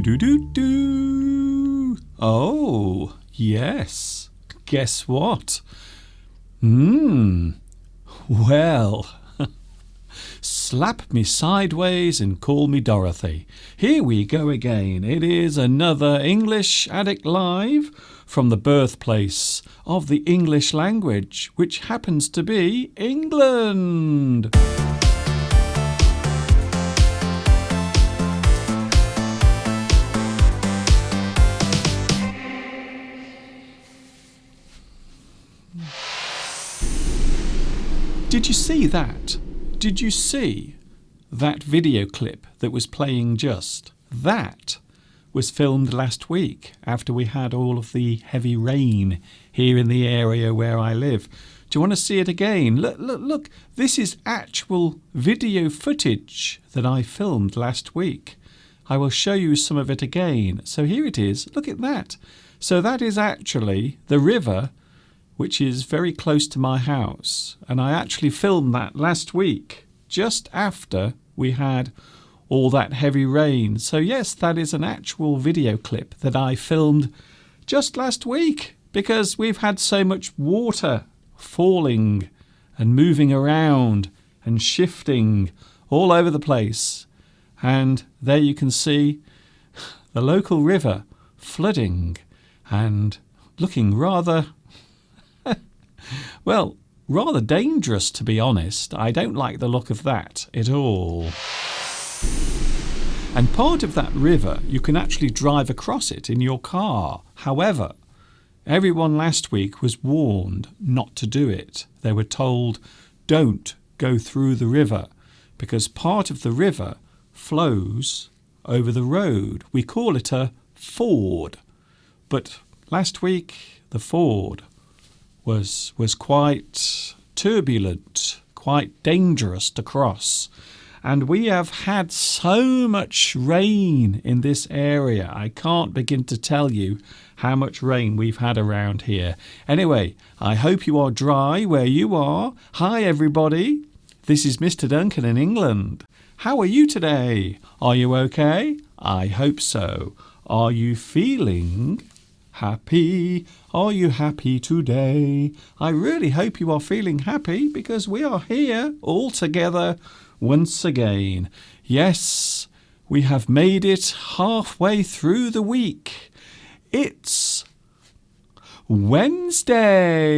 do do do. Oh, yes. Guess what? Well, slap me sideways and call me Dorothy. Here we go again. It is another English Addict Live from the birthplace of the English language, which happens to be England. Did you see that? Did you see that video clip that was playing just? That was filmed last week after we had all of the heavy rain here in the area where I live. Do you want to see it again? Look. This is actual video footage that I filmed last week. I will show you some of it again. So here it is. Look at that. So that is actually the river, which is very close to my house. And I actually filmed that last week, just after we had all that heavy rain. So yes, that is an actual video clip that I filmed just last week, because we've had so much water falling and moving around and shifting all over the place. And there you can see the local river flooding and looking rather rather dangerous, to be honest. I don't like the look of that at all. And part of that river, you can actually drive across it in your car. However, everyone last week was warned not to do it. They were told, don't go through the river, because part of the river flows over the road. We call it a ford. But last week, the ford was quite turbulent, quite dangerous to cross. And we have had so much rain in this area. I can't begin to tell you how much rain we've had around here. Anyway, I hope you are dry where you are. Hi, everybody. This is Mr. Duncan in England. How are you today? Are you okay? I hope so. Are you feeling happy? Are you happy today? I really hope you are feeling happy, because we are here all together once again. Yes, we have made it halfway through the week. It's Wednesday.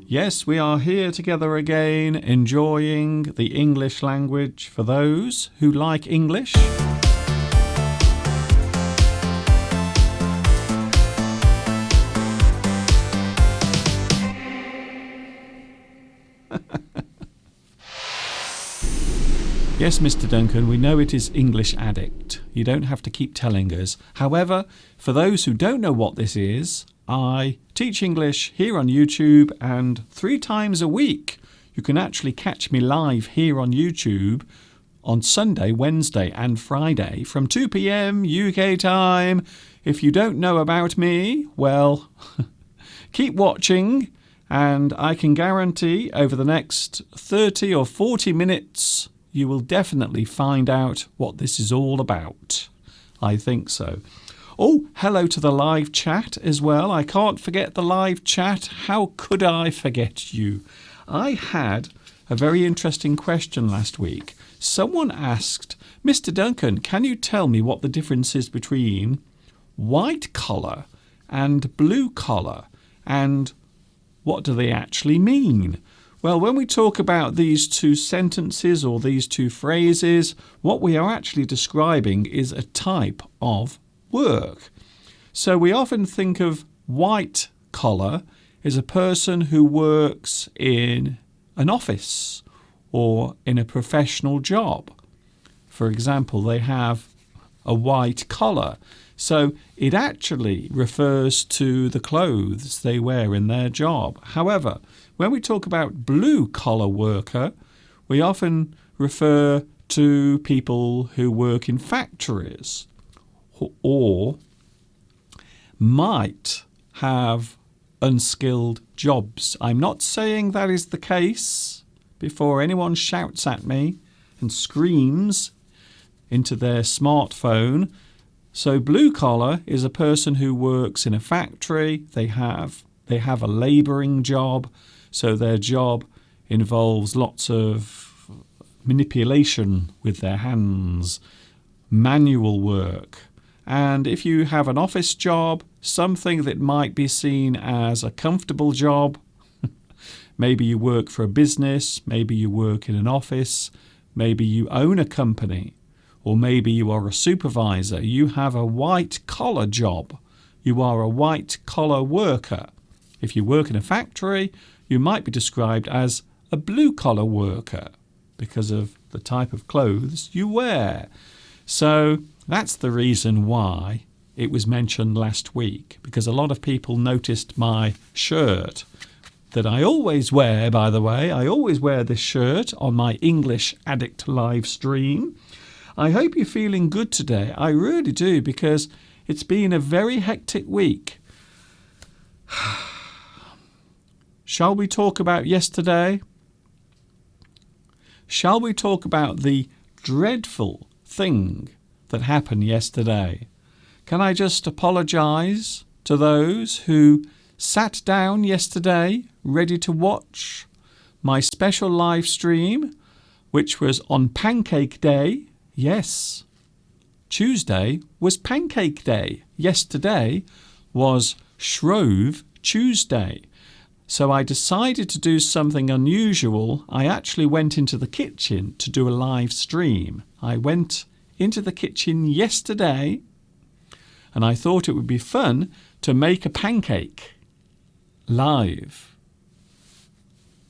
Yes, we are here together again, enjoying the English language for those who like English. Yes, Mr. Duncan, we know it is English Addict. You don't have to keep telling us. However, for those who don't know what this is, I teach English here on YouTube, and 3 times a week you can actually catch me live here on YouTube on Sunday, Wednesday and Friday from 2 p.m. UK time. If you don't know about me, well, keep watching, and I can guarantee over the next 30 or 40 minutes you will definitely find out what this is all about. I think so. Oh, hello to the live chat as well. I can't forget the live chat. How could I forget you? I had a very interesting question last week. Someone asked, Mr. Duncan, can you tell me what the difference is between white collar and blue collar, and what do they actually mean? Well, when we talk about these two sentences or these two phrases, what we are actually describing is a type of work. So we often think of white collar as a person who works in an office or in a professional job. For example, they have a white collar. So it actually refers to the clothes they wear in their job. However, when we talk about blue collar worker, we often refer to people who work in factories or might have unskilled jobs. I'm not saying that is the case before anyone shouts at me and screams into their smartphone. So blue collar is a person who works in a factory. They have a labouring job, so their job involves lots of manipulation with their hands, manual work. And if you have an office job, something that might be seen as a comfortable job, maybe you work for a business, maybe you work in an office, maybe you own a company, or maybe you are a supervisor, you have a white-collar job, you are a white-collar worker. If you work in a factory, you might be described as a blue-collar worker because of the type of clothes you wear. So that's the reason why it was mentioned last week, because a lot of people noticed my shirt that I always wear, by the way. I always wear this shirt on my English Addict live stream. I hope you're feeling good today. I really do, because it's been a very hectic week. Shall we talk about yesterday? Shall we talk about the dreadful thing that happened yesterday? Can I just apologise to those who sat down yesterday ready to watch my special live stream, which was on Pancake Day? Yes, Tuesday was Pancake Day. Yesterday was Shrove Tuesday. So I decided to do something unusual. I actually went into the kitchen to do a live stream. I went into the kitchen yesterday and I thought it would be fun to make a pancake live.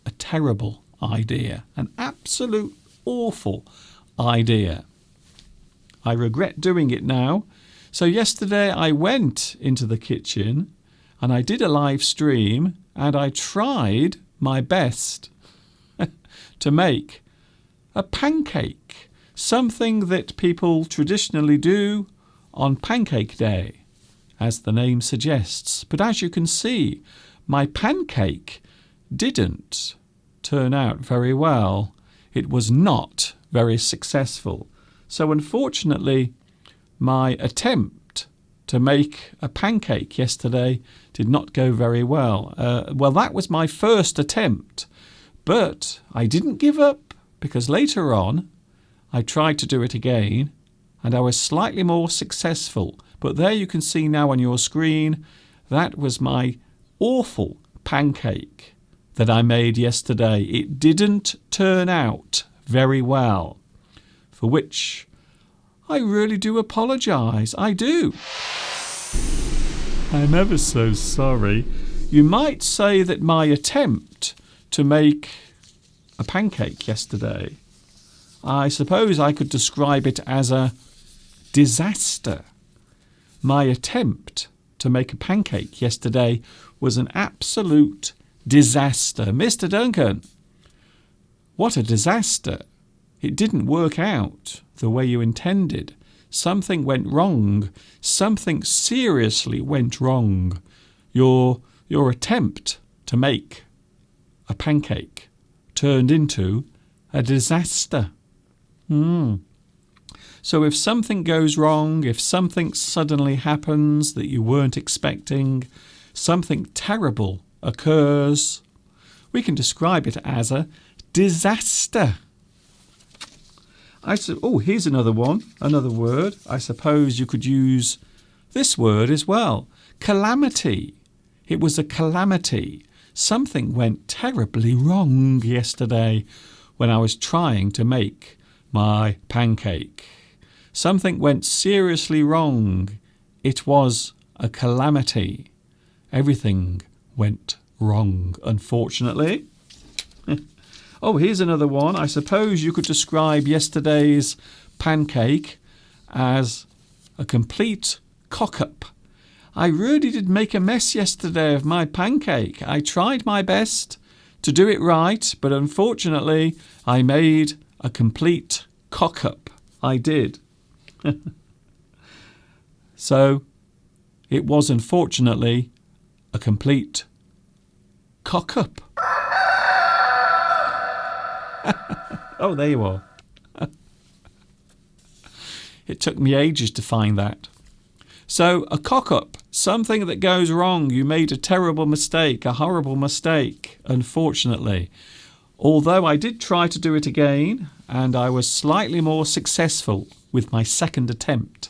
A terrible idea. An absolute awful idea. I regret doing it now. So yesterday I went into the kitchen and I did a live stream and I tried my best to make a pancake, something that people traditionally do on Pancake Day, as the name suggests. But as you can see, my pancake didn't turn out very well. It was not very successful. So unfortunately, my attempt to make a pancake yesterday did not go very well. Well, that was my first attempt, but I didn't give up, because later on I tried to do it again and I was slightly more successful. But there you can see now on your screen, that was my awful pancake that I made yesterday. It didn't turn out very well, for which I really do apologise. I do. I'm ever so sorry. You might say that my attempt to make a pancake yesterday, I suppose I could describe it as a disaster. My attempt to make a pancake yesterday was an absolute disaster. Mr. Duncan, what a disaster. It didn't work out the way you intended. Something went wrong. Something seriously went wrong. Your attempt to make a pancake turned into a disaster. So if something goes wrong, if something suddenly happens that you weren't expecting, something terrible occurs, we can describe it as a disaster. Here's another one, another word. I suppose you could use this word as well. Calamity. It was a calamity. Something went terribly wrong yesterday when I was trying to make my pancake. Something went seriously wrong. It was a calamity. Everything went wrong, unfortunately. Here's another one. I suppose you could describe yesterday's pancake as a complete cock-up. I really did make a mess yesterday of my pancake. I tried my best to do it right, but unfortunately I made a complete cock-up. I did. So it was unfortunately a complete cock-up. Oh, there you are. It took me ages to find that. So a cock-up, something that goes wrong. You made a terrible mistake, a horrible mistake, unfortunately. Although I did try to do it again, and I was slightly more successful with my second attempt.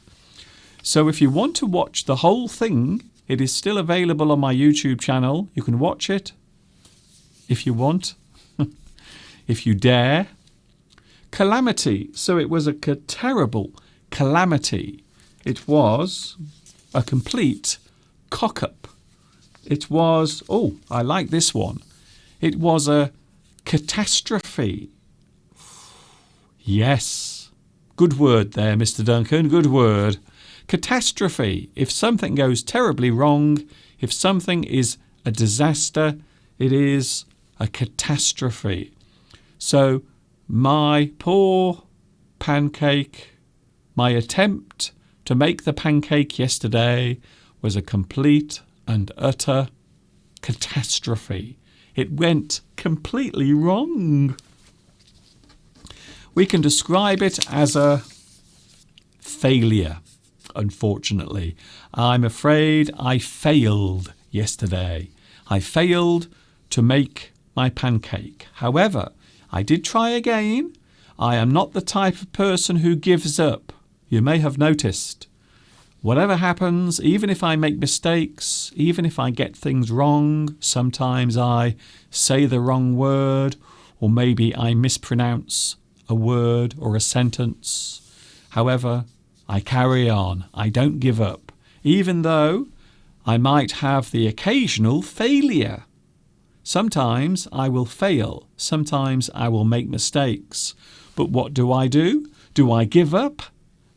So if you want to watch the whole thing, it is still available on my YouTube channel. You can watch it if you want, if you dare. Calamity. So it was a terrible calamity. It was a complete cock-up. It was, oh, I like this one. It was a catastrophe. Yes. Good word there, Mr. Duncan. Good word. Catastrophe. If something goes terribly wrong, if something is a disaster, it is a catastrophe. So my poor pancake, my attempt to make the pancake yesterday was a complete and utter catastrophe. It went completely wrong. We can describe it as a failure, unfortunately. I'm afraid I failed yesterday. I failed to make my pancake. However, I did try again. I am not the type of person who gives up. You may have noticed. Whatever happens, even if I make mistakes, even if I get things wrong, sometimes I say the wrong word, or maybe I mispronounce a word or a sentence. However, I carry on. I don't give up, even though I might have the occasional failure. Sometimes I will fail. Sometimes I will make mistakes. But what do? Do I give up?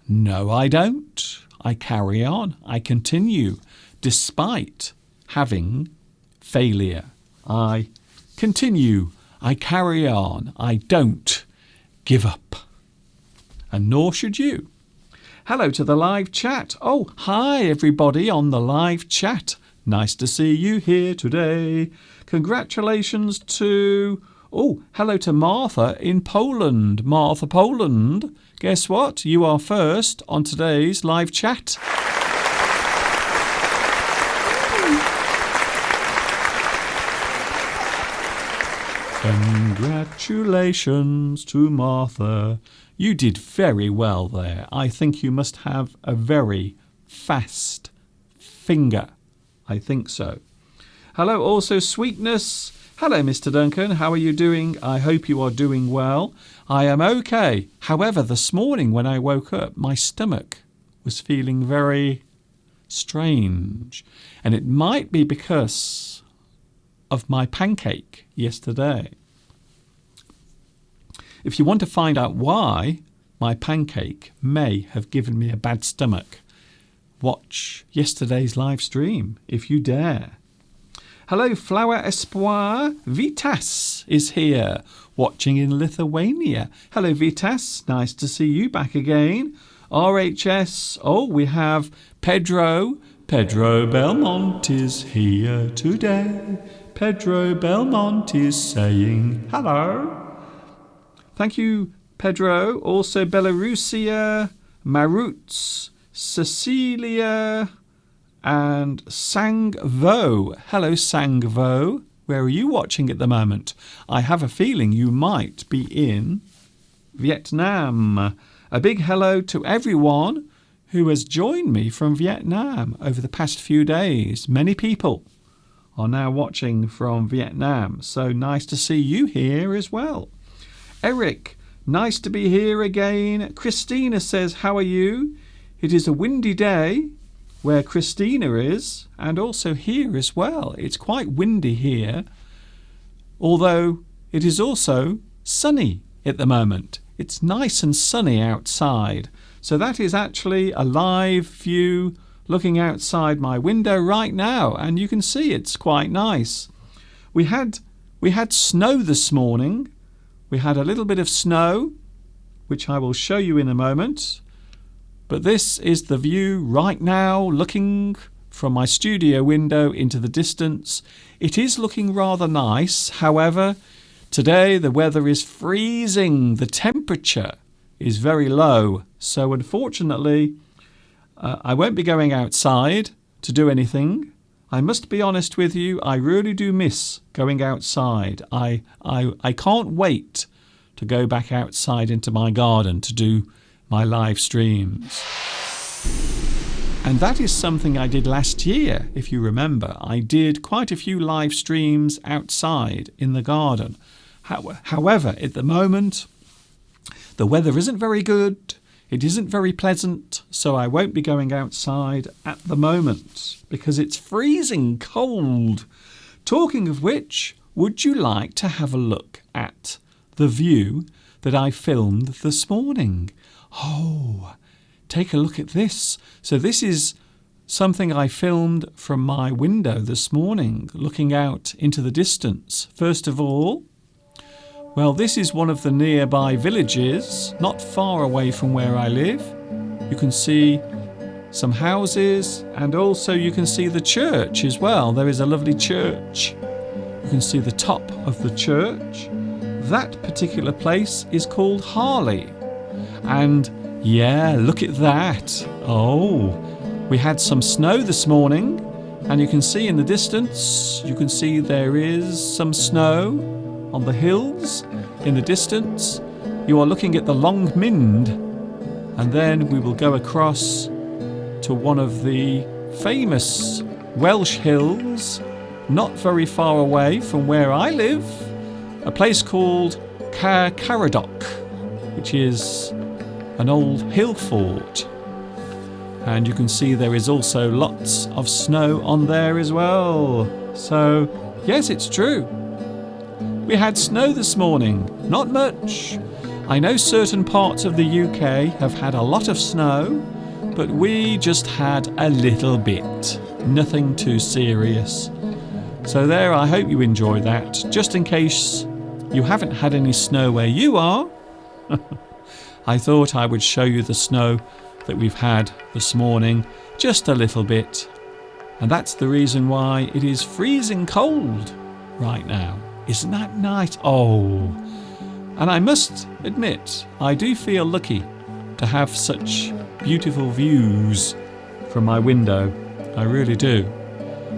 No, I don't. I carry on. I continue despite having failure. I continue. I carry on. I don't give up. And nor should you. Hello to the live chat. Oh, hi everybody on the live chat. Nice to see you here today. Congratulations to... Oh, hello to Martha in Poland. Martha, Poland. Guess what? You are first on today's live chat. Congratulations to Martha. You did very well there. I think you must have a very fast finger. I think so. Hello also Sweetness. Hello Mr. Duncan. How are you doing? I hope you are doing well. I am okay. However, this morning when I woke up, my stomach was feeling very strange. And it might be because of my pancake yesterday. If you want to find out why my pancake may have given me a bad stomach, watch yesterday's live stream if you dare. Hello, Flower Espoir. Vitas is here, watching in Lithuania. Hello, Vitas. Nice to see you back again. RHS. Oh, we have Pedro. Pedro Belmont is here today. Pedro Belmont is saying hello. Thank you, Pedro. Also, Belarusia, Maruts, Cecilia, and Sangvo. Hello, Sangvo. Where are you watching at the moment? I have a feeling you might be in Vietnam. A big hello to everyone who has joined me from Vietnam over the past few days. Many people are now watching from Vietnam. So nice to see you here as well. Eric, nice to be here again. Christina says, how are you? It is a windy day where Christina is, and also here as well. It's quite windy here, although it is also sunny at the moment. It's nice and sunny outside. So that is actually a live view looking outside my window right now, and you can see it's quite nice. We had We had snow this morning. We had a little bit of snow, which I will show you in a moment. But this is the view right now, looking from my studio window into the distance. It is looking rather nice. However, today the weather is freezing. The temperature is very low. So unfortunately, I won't be going outside to do anything. I must be honest with you, I really do miss going outside. I can't wait to go back outside into my garden to do my live streams. And that is something I did last year, if you remember. I did quite a few live streams outside in the garden. However, at the moment, the weather isn't very good. It isn't very pleasant, so I won't be going outside at the moment because it's freezing cold. Talking of which, would you like to have a look at the view that I filmed this morning? Oh, take a look at this. So this is something I filmed from my window this morning, looking out into the distance. First of all, well, this is one of the nearby villages, not far away from where I live. You can see some houses and also you can see the church as well. There is a lovely church. You can see the top of the church. That particular place is called Harley. And yeah, look at that. Oh, we had some snow this morning and you can see in the distance, you can see there is some snow on the hills in the distance. You are looking at the Long Mynd, and then we will go across to one of the famous Welsh hills, not very far away from where I live, a place called Caer Caradoc, which is an old hill fort. And you can see there is also lots of snow on there as well. So, yes, it's true. We had snow this morning, not much. I know certain parts of the UK have had a lot of snow, but we just had a little bit. Nothing too serious. So there, I hope you enjoy that. Just in case you haven't had any snow where you are, I thought I would show you the snow that we've had this morning, just a little bit. And that's the reason why it is freezing cold right now. Isn't that nice? Oh, and I must admit, I do feel lucky to have such beautiful views from my window. I really do.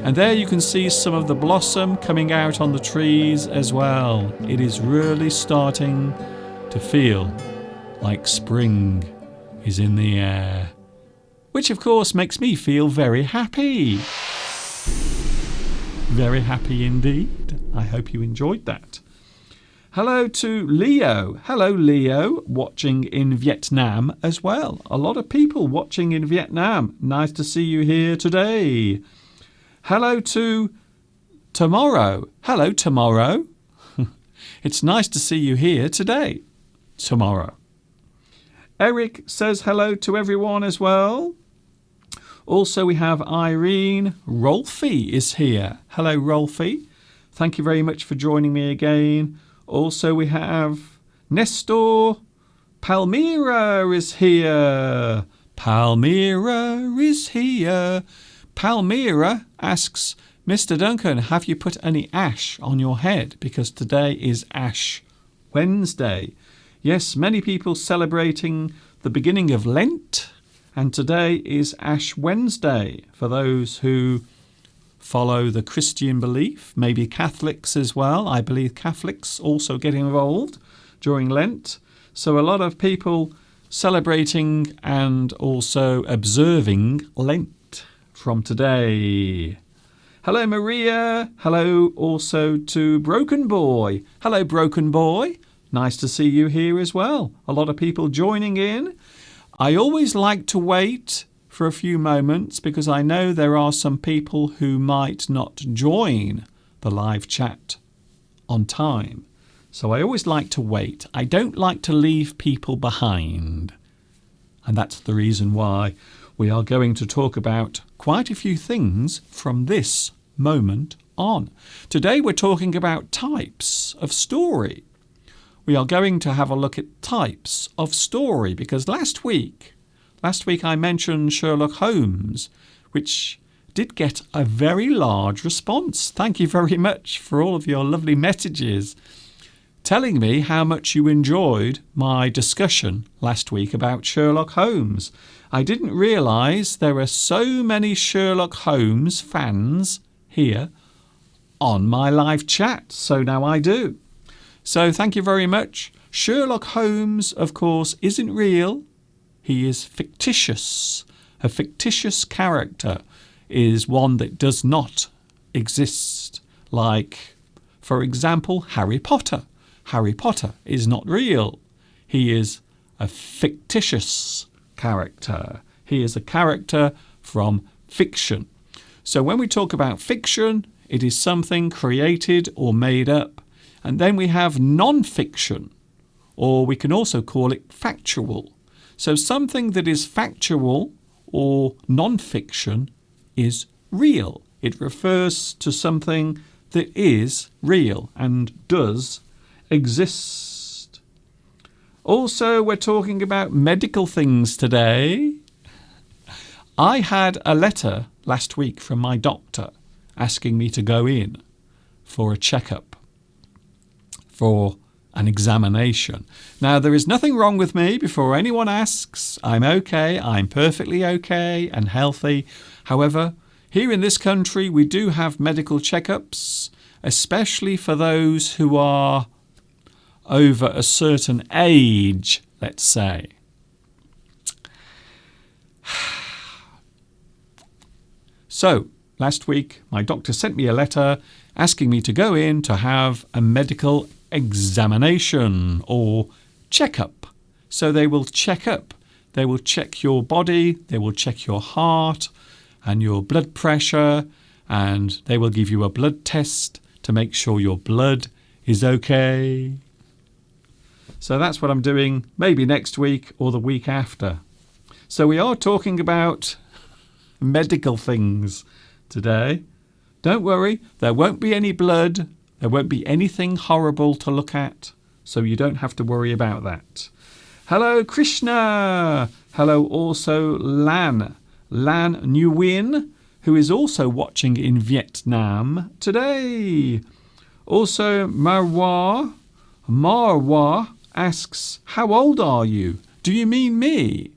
And there you can see some of the blossom coming out on the trees as well. It is really starting to feel like spring is in the air, which of course makes me feel very happy. Very happy indeed. I hope you enjoyed that. Hello to Leo. Hello, Leo, watching in Vietnam as well. A lot of people watching in Vietnam. Nice to see you here today. Hello to Tomorrow. Hello, Tomorrow. It's nice to see you here today, Tomorrow. Eric says hello to everyone as well. Also, we have Irene. Rolfie is here. Hello, Rolfie. Thank you very much for joining me again. Also, we have Nestor. Palmyra is here. Palmyra is here. Palmyra asks, Mr. Duncan, have you put any ash on your head? Because today is Ash Wednesday. Yes, many people celebrating the beginning of Lent. And today is Ash Wednesday for those who follow the Christian belief, maybe Catholics as well. I believe Catholics also get involved during Lent. So a lot of people celebrating and also observing Lent from today. Hello, Maria. Hello also to Broken Boy. Hello, Broken Boy. Nice to see you here as well. A lot of people joining in. I always like to wait for a few moments because I know there are some people who might not join the live chat on time. So I always like to wait. I don't like to leave people behind. And that's the reason why we are going to talk about quite a few things from this moment on. Today we're talking about types of story. We are going to have a look at types of story because last week I mentioned Sherlock Holmes, which did get a very large response. Thank you very much for all of your lovely messages telling me how much you enjoyed my discussion last week about Sherlock Holmes. I didn't realise there are so many Sherlock Holmes fans here on my live chat, so now I do. So thank you very much. Sherlock Holmes, of course, isn't real. He is fictitious. A fictitious character is one that does not exist. Like, for example, Harry Potter. Harry Potter is not real. He is a fictitious character. He is a character from fiction. So when we talk about fiction, it is something created or made up. And then we have non-fiction, or we can also call it factual. So something that is factual or non-fiction is real. It refers to something that is real and does exist. Also, we're talking about medical things today. I had a letter last week from my doctor asking me to go in for a checkup, for an examination. Now, there is nothing wrong with me. Before anyone asks, I'm okay, I'm perfectly okay and healthy. However, here in this country, we do have medical checkups, especially for those who are over a certain age, let's say. So, last week, my doctor sent me a letter asking me to go in to have a medical examination or checkup. So they will check up. They will check your body, they will check your heart and your blood pressure, and they will give you a blood test to make sure your blood is okay. So that's what I'm doing maybe next week or the week after. So we are talking about medical things today. Don't worry, there won't be any blood. There won't be anything horrible to look at. So you don't have to worry about that. Hello, Krishna. Hello also Lan Nguyen, who is also watching in Vietnam today. Also Marwa asks, how old are you? Do you mean me?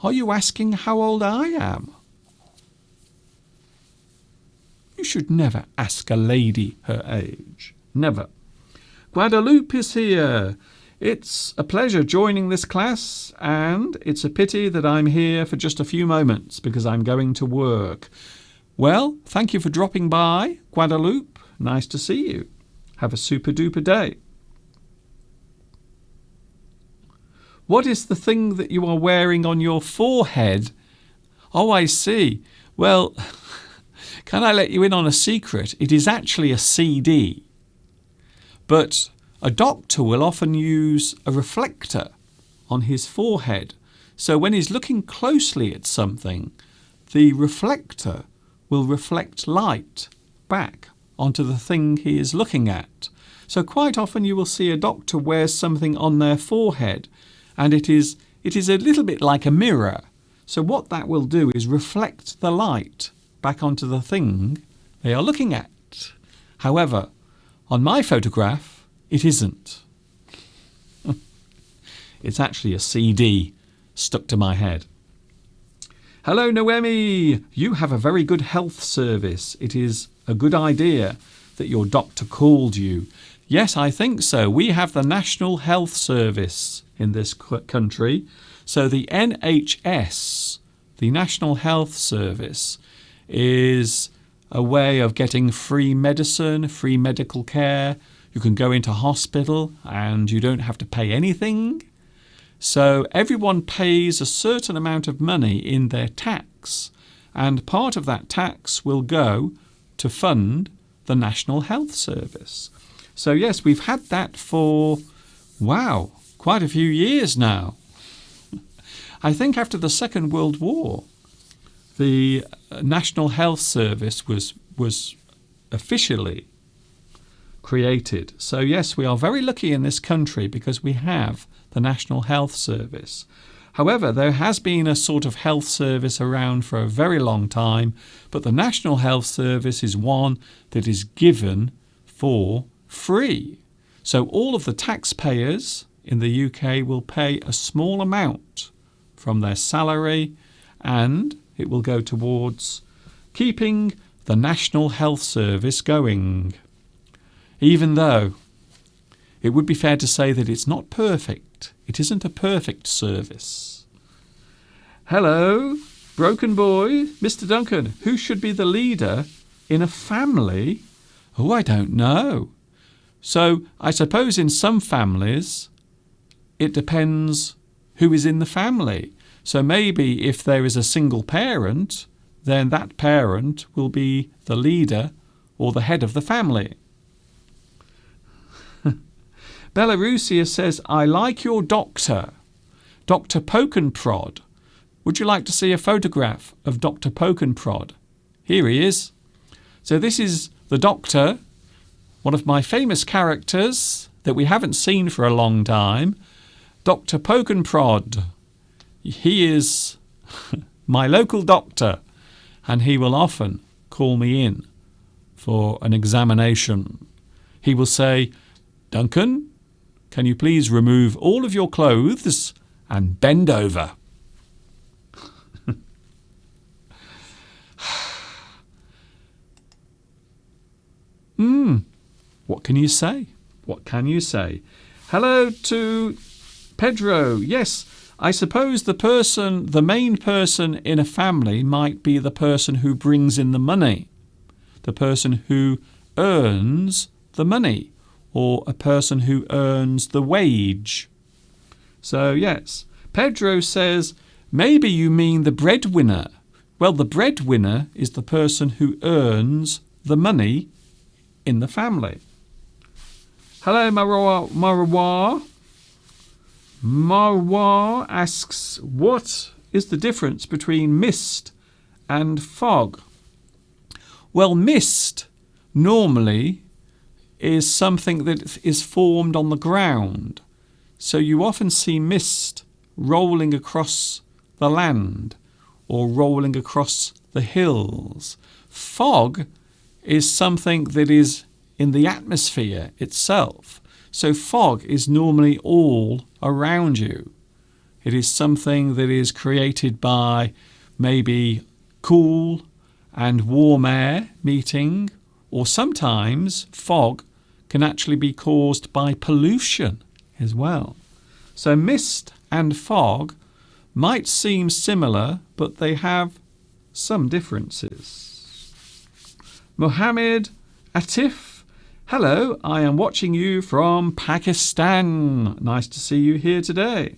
Are you asking how old I am? You should never ask a lady her age. Never. Guadalupe is here. It's a pleasure joining this class, and it's a pity that I'm here for just a few moments because I'm going to work. Well, thank you for dropping by, Guadalupe. Nice to see you. Have a super duper day. What is the thing that you are wearing on your forehead? Oh, I see. Well, can I let you in on a secret? It is actually a CD. But a doctor will often use a reflector on his forehead. So when he's looking closely at something, the reflector will reflect light back onto the thing he is looking at. So quite often you will see a doctor wear something on their forehead, and it is a little bit like a mirror. So what that will do is reflect the light back onto the thing they are looking at. However, on my photograph, it isn't. It's actually a CD stuck to my head. Hello, Noemi. You have a very good health service. It is a good idea that your doctor called you. Yes, I think so. We have the National Health Service in this country. So the NHS, the National Health Service, is a way of getting free medicine, free medical care. You can go into hospital and you don't have to pay anything. So everyone pays a certain amount of money in their tax, and part of that tax will go to fund the National Health Service. So yes, we've had that for, wow, quite a few years now. I think after the Second World War, the National Health Service was officially created. So yes, we are very lucky in this country because we have the National Health Service. However, there has been a sort of health service around for a very long time, but the National Health Service is one that is given for free. So all of the taxpayers in the UK will pay a small amount from their salary, and it will go towards keeping the National Health Service going. Even though it would be fair to say that it's not perfect. It isn't a perfect service. Hello, Broken Boy. Mr. Duncan, who should be the leader in a family? Oh, I don't know. So I suppose in some families it depends who is in the family. So maybe if there is a single parent, then that parent will be the leader or the head of the family. Belarusia says, I like your doctor, Dr. Pokenprod. Would you like to see a photograph of Dr. Pokenprod? Here he is. So this is the doctor, one of my famous characters that we haven't seen for a long time, Dr. Pokenprod. He is my local doctor, and he will often call me in for an examination. He will say, Duncan, can you please remove all of your clothes and bend over? What can you say? What can you say? Hello to Pedro. Yes, I suppose the main person in a family might be the person who brings in the money, the person who earns the money, or a person who earns the wage. So yes, Pedro says, maybe you mean the breadwinner. Well, the breadwinner is the person who earns the money in the family. Hello, Marwa. Marwa asks, what is the difference between mist and fog? Well, mist normally is something that is formed on the ground. So you often see mist rolling across the land or rolling across the hills. Fog is something that is in the atmosphere itself. So fog is normally all around you. It is something that is created by maybe cool and warm air meeting, or sometimes fog can actually be caused by pollution as well. So mist and fog might seem similar, but they have some differences. Mohammed Atif, hello, I am watching you from Pakistan. Nice to see you here today.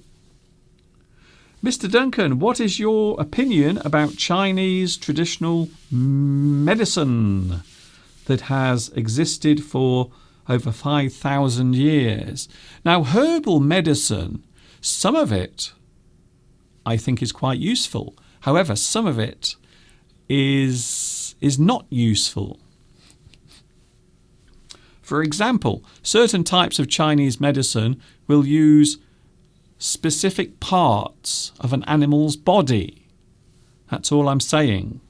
Mr. Duncan, what is your opinion about Chinese traditional medicine that has existed for over 5,000 years? Now, herbal medicine, some of it I think is quite useful. However, some of it is not useful. For example, certain types of Chinese medicine will use specific parts of an animal's body. That's all I'm saying.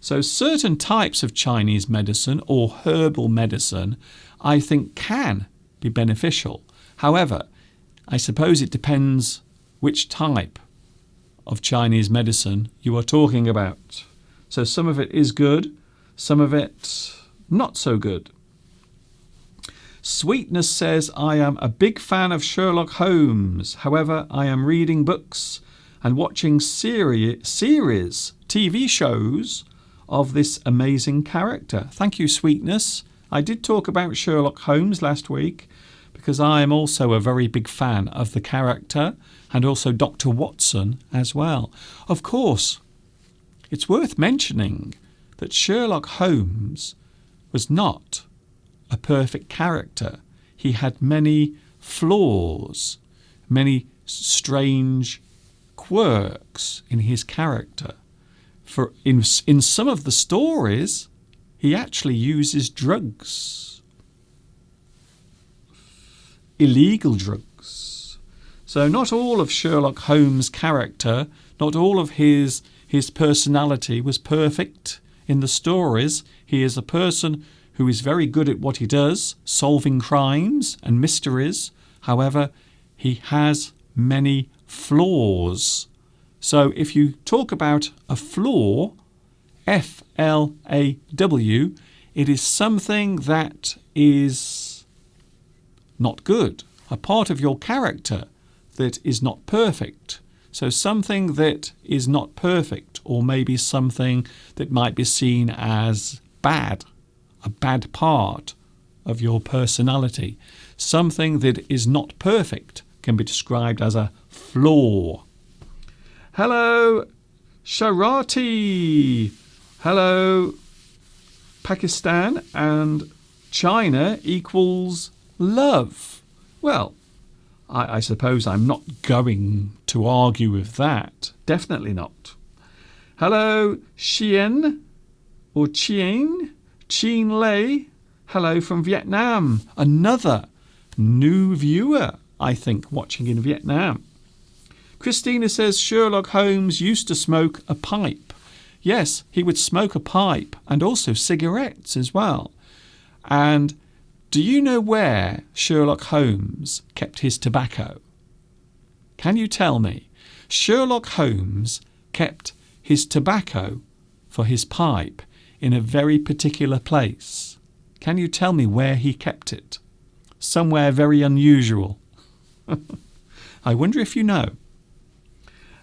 So certain types of Chinese medicine or herbal medicine I think can be beneficial. However, I suppose it depends which type of Chinese medicine you are talking about. So some of it is good, some of it not so good. Sweetness says, I am a big fan of Sherlock Holmes. However, I am reading books and watching series, TV shows of this amazing character. Thank you, Sweetness. I did talk about Sherlock Holmes last week because I am also a very big fan of the character and also Dr. Watson as well. Of course, it's worth mentioning that Sherlock Holmes was not a perfect character. He had many flaws, many strange quirks in his character. For in some of the stories, he actually uses drugs. Illegal drugs. So not all of Sherlock Holmes' character, not all of his personality was perfect in the stories. He is a person who is very good at what he does, solving crimes and mysteries. However, he has many flaws. So if you talk about a flaw, F-L-A-W, it is something that is not good, a part of your character that is not perfect. So something that is not perfect, or maybe something that might be seen as bad, a bad part of your personality. Something that is not perfect can be described as a flaw. Hello, Sharati. Hello, Pakistan and China equals love. Well, I suppose I'm not going to argue with that. Definitely not. Hello, Chien or Chien Lei. Hello from Vietnam. Another new viewer, I think, watching in Vietnam. Christina says Sherlock Holmes used to smoke a pipe. Yes, he would smoke a pipe and also cigarettes as well. And do you know where Sherlock Holmes kept his tobacco? Can you tell me? Sherlock Holmes kept his tobacco for his pipe in a very particular place. Can you tell me where he kept it? Somewhere very unusual. I wonder if you know.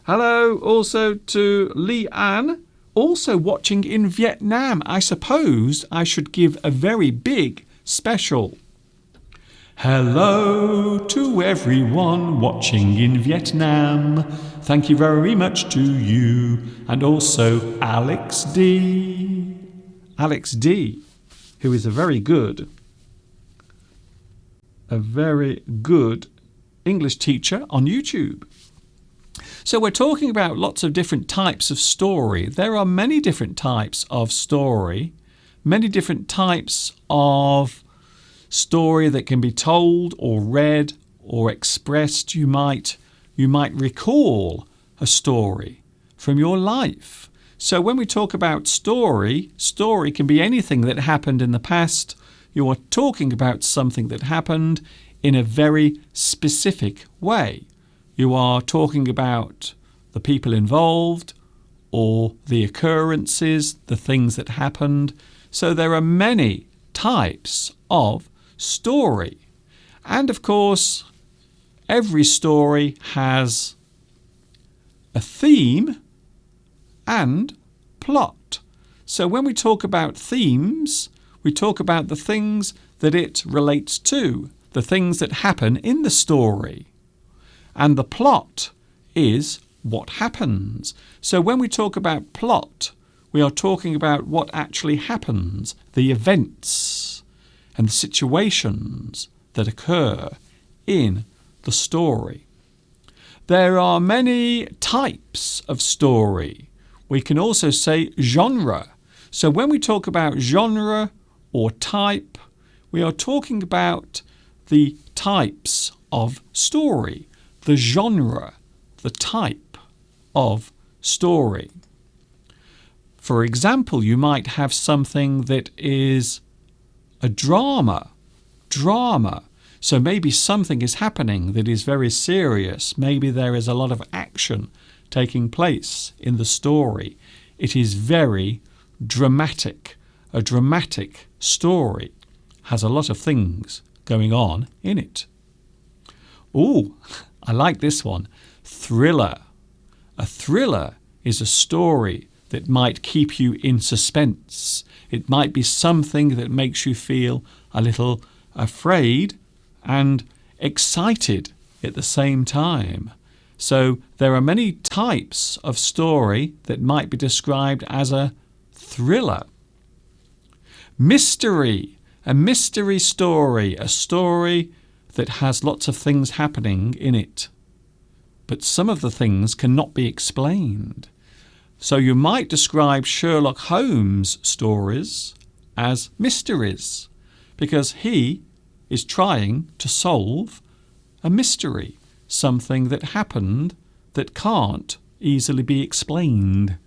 Hello also to Lee Ann, also watching in Vietnam. I suppose I should give a very big special hello to everyone watching in Vietnam. Thank you very much to you. And also Alex D. Alex D, who is a very good English teacher on YouTube. So we're talking about lots of different types of story. There are many different types of story, many different types of story that can be told or read or expressed. You might recall a story from your life. So when we talk about story can be anything that happened in the past. You are talking about something that happened in a very specific way. You are talking about the people involved or the occurrences, the things that happened. So there are many types of story. And of course, every story has a theme and plot. So when we talk about themes, we talk about the things that it relates to, the things that happen in the story. And the plot is what happens. So when we talk about plot, we are talking about what actually happens, the events and the situations that occur in the story. There are many types of story. We can also say genre. So when we talk about genre or type, we are talking about the types of story, the genre, the type of story. For example, you might have something that is a drama. So maybe something is happening that is very serious. Maybe there is a lot of action taking place in the story. It is very dramatic. A dramatic story has a lot of things going on in it. Ooh, I like this one. Thriller. A thriller is a story that might keep you in suspense. It might be something that makes you feel a little afraid and excited at the same time. So there are many types of story that might be described as a thriller. Mystery. A mystery story. A story that has lots of things happening in it. But some of the things cannot be explained. So you might describe Sherlock Holmes stories as mysteries, because he is trying to solve a mystery, something that happened that can't easily be explained.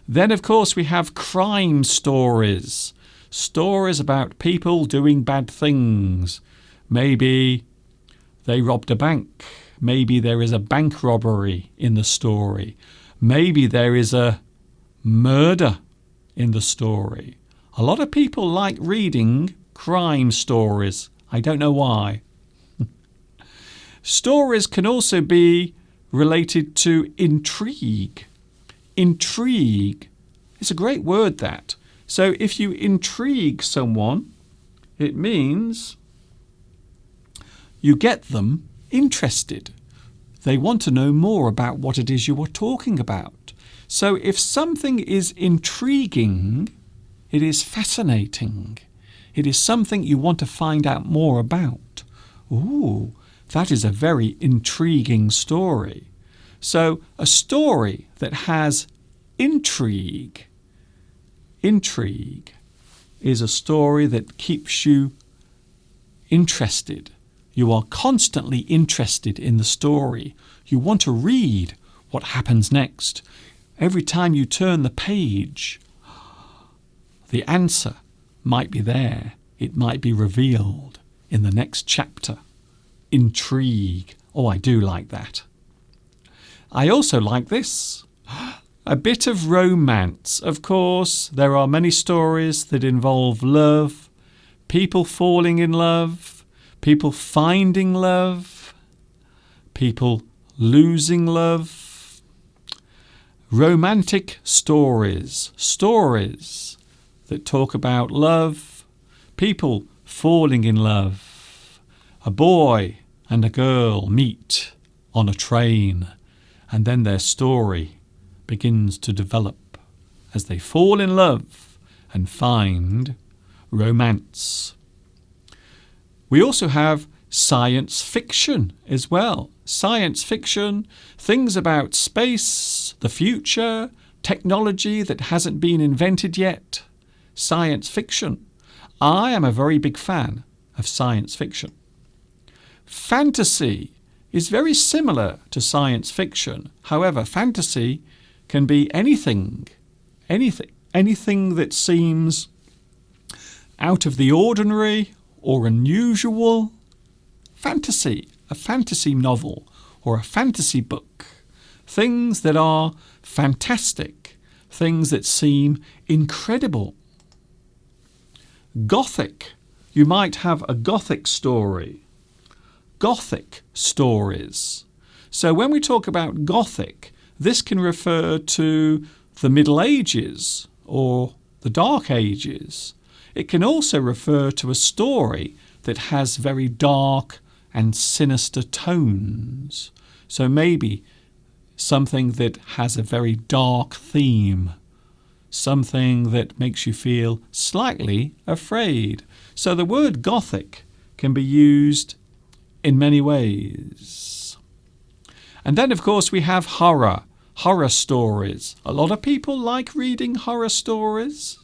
Then, of course, we have crime stories. Stories about people doing bad things. Maybe they robbed a bank. Maybe there is a bank robbery in the story. Maybe there is a murder in the story. A lot of people like reading crime stories. I don't know why. Stories can also be related to intrigue. Intrigue is a great word, that. So if you intrigue someone, it means you get them interested. They want to know more about what it is you are talking about. So if something is intriguing, it is fascinating. It is something you want to find out more about. Ooh, that is a very intriguing story. So a story that has intrigue is a story that keeps you interested. You are constantly interested in the story. You want to read what happens next. Every time you turn the page, the answer might be there. It might be revealed in the next chapter. Intrigue. Oh, I do like that. I also like this. A bit of romance. Of course, there are many stories that involve love, people falling in love, people finding love, people losing love. Romantic stories. Stories that talk about love, people falling in love. A boy and a girl meet on a train, and then their story begins to develop as they fall in love and find romance. We also have science fiction as well. Science fiction, things about space, the future, technology that hasn't been invented yet. Science fiction. I am a very big fan of science fiction. Fantasy is very similar to science fiction. However, fantasy can be anything that seems out of the ordinary or unusual. Fantasy, a fantasy novel or a fantasy book. Things that are fantastic, things that seem incredible. Gothic. You might have a Gothic story. Gothic stories. So when we talk about Gothic, this can refer to the Middle Ages or the Dark Ages. It can also refer to a story that has very dark and sinister tones. So maybe something that has a very dark theme, something that makes you feel slightly afraid. So the word Gothic can be used in many ways. And then, of course, we have horror stories. A lot of people like reading horror stories.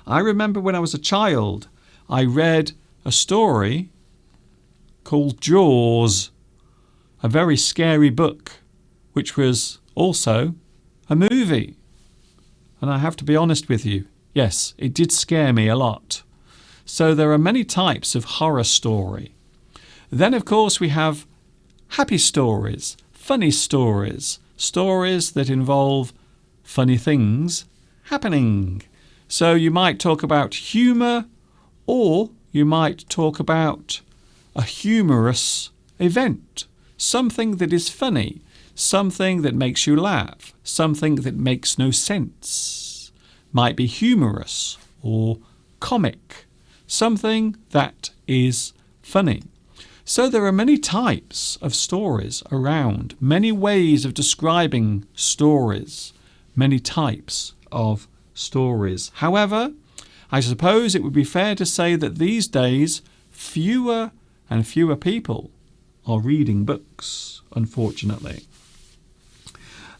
I remember when I was a child, I read a story called Jaws, a very scary book, which was also a movie. And I have to be honest with you, yes, it did scare me a lot. So there are many types of horror story. Then, of course, we have happy stories, funny stories, stories that involve funny things happening. So you might talk about humour, or you might talk about a humorous event, something that is funny, something that makes you laugh, something that makes no sense. Might be humorous or comic, something that is funny. So there are many types of stories around, many ways of describing stories, many types of stories. However, I suppose it would be fair to say that these days fewer and fewer people are reading books, unfortunately.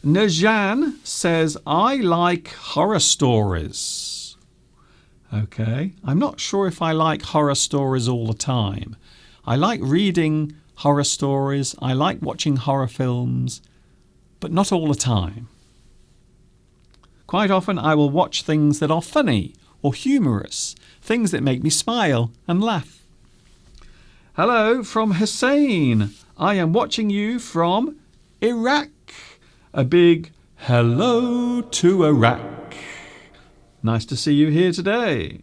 Najan says, I like horror stories. Okay, I'm not sure if I like horror stories all the time. I like reading horror stories, I like watching horror films, but not all the time. Quite often I will watch things that are funny or humorous, things that make me smile and laugh. Hello from Hussein. I am watching you from Iraq. A big hello to Iraq. Nice to see you here today.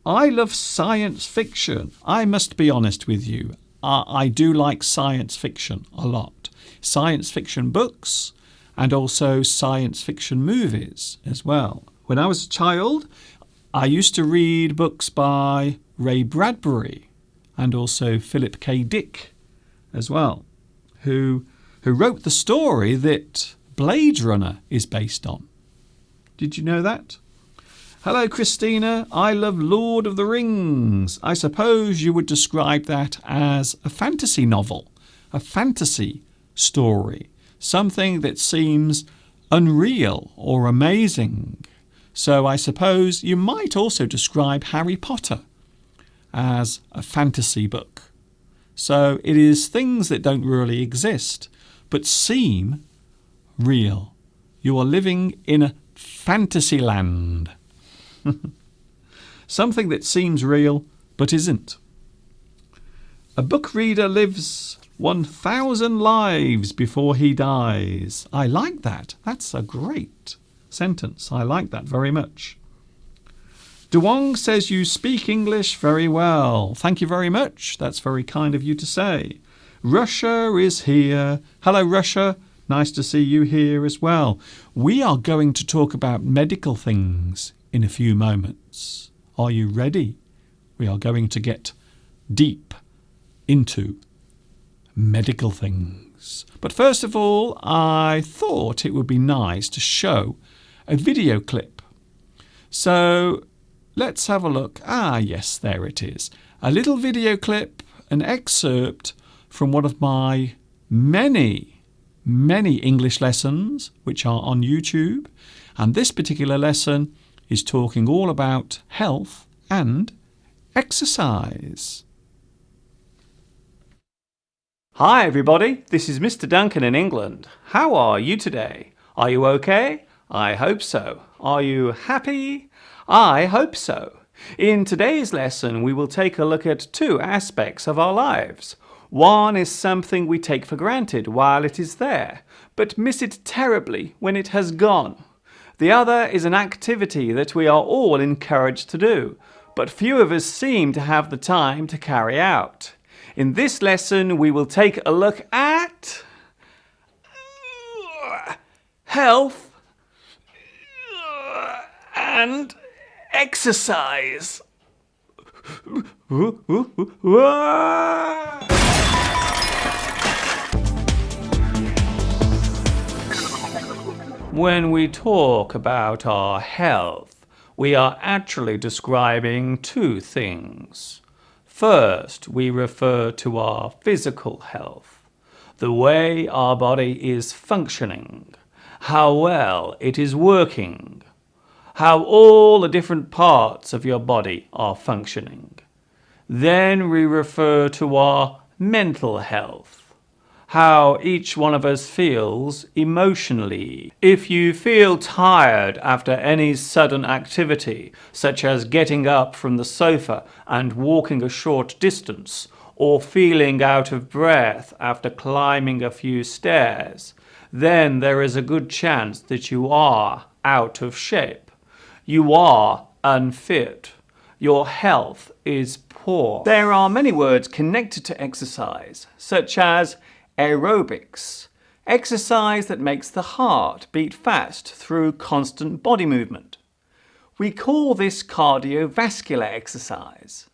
I love science fiction. I must be honest with you. I do like science fiction a lot. Science fiction books and also science fiction movies as well. When I was a child, I used to read books by Ray Bradbury and also Philip K. Dick as well, who wrote the story that Blade Runner is based on. Did you know that? Hello, Christina. I love Lord of the Rings. I suppose you would describe that as a fantasy novel, a fantasy story, something that seems unreal or amazing. So I suppose you might also describe Harry Potter as a fantasy book. So it is things that don't really exist, but seem real. You are living in a fantasy land. Something that seems real but isn't. A book reader lives 1,000 lives before he dies. I like that. That's a great sentence. I like that very much. Duong says you speak English very well. Thank you very much. That's very kind of you to say. Russia is here. Hello, Russia. Nice to see you here as well. We are going to talk about medical things in a few moments. Are you ready? We are going to get deep into medical things. But first of all, I thought it would be nice to show a video clip. So let's have a look. Yes, there it is. A little video clip, an excerpt from one of my many English lessons which are on YouTube, and this particular lesson is talking all about health and exercise. Hi everybody, this is Mr. Duncan in England. How are you today? Are you okay? I hope so. Are you happy? I hope so. In today's lesson we will take a look at two aspects of our lives. One is something we take for granted while it is there, but miss it terribly when it has gone. The other is an activity that we are all encouraged to do, but few of us seem to have the time to carry out. In this lesson, we will take a look at health and exercise. When we talk about our health, we are actually describing two things. First, we refer to our physical health, the way our body is functioning, how well it is working, how all the different parts of your body are functioning. Then we refer to our mental health, how each one of us feels emotionally. If you feel tired after any sudden activity, such as getting up from the sofa and walking a short distance, or feeling out of breath after climbing a few stairs, then there is a good chance that you are out of shape. You are unfit. Your health is poor. There are many words connected to exercise, such as aerobics, exercise that makes the heart beat fast through constant body movement. We call this cardiovascular exercise.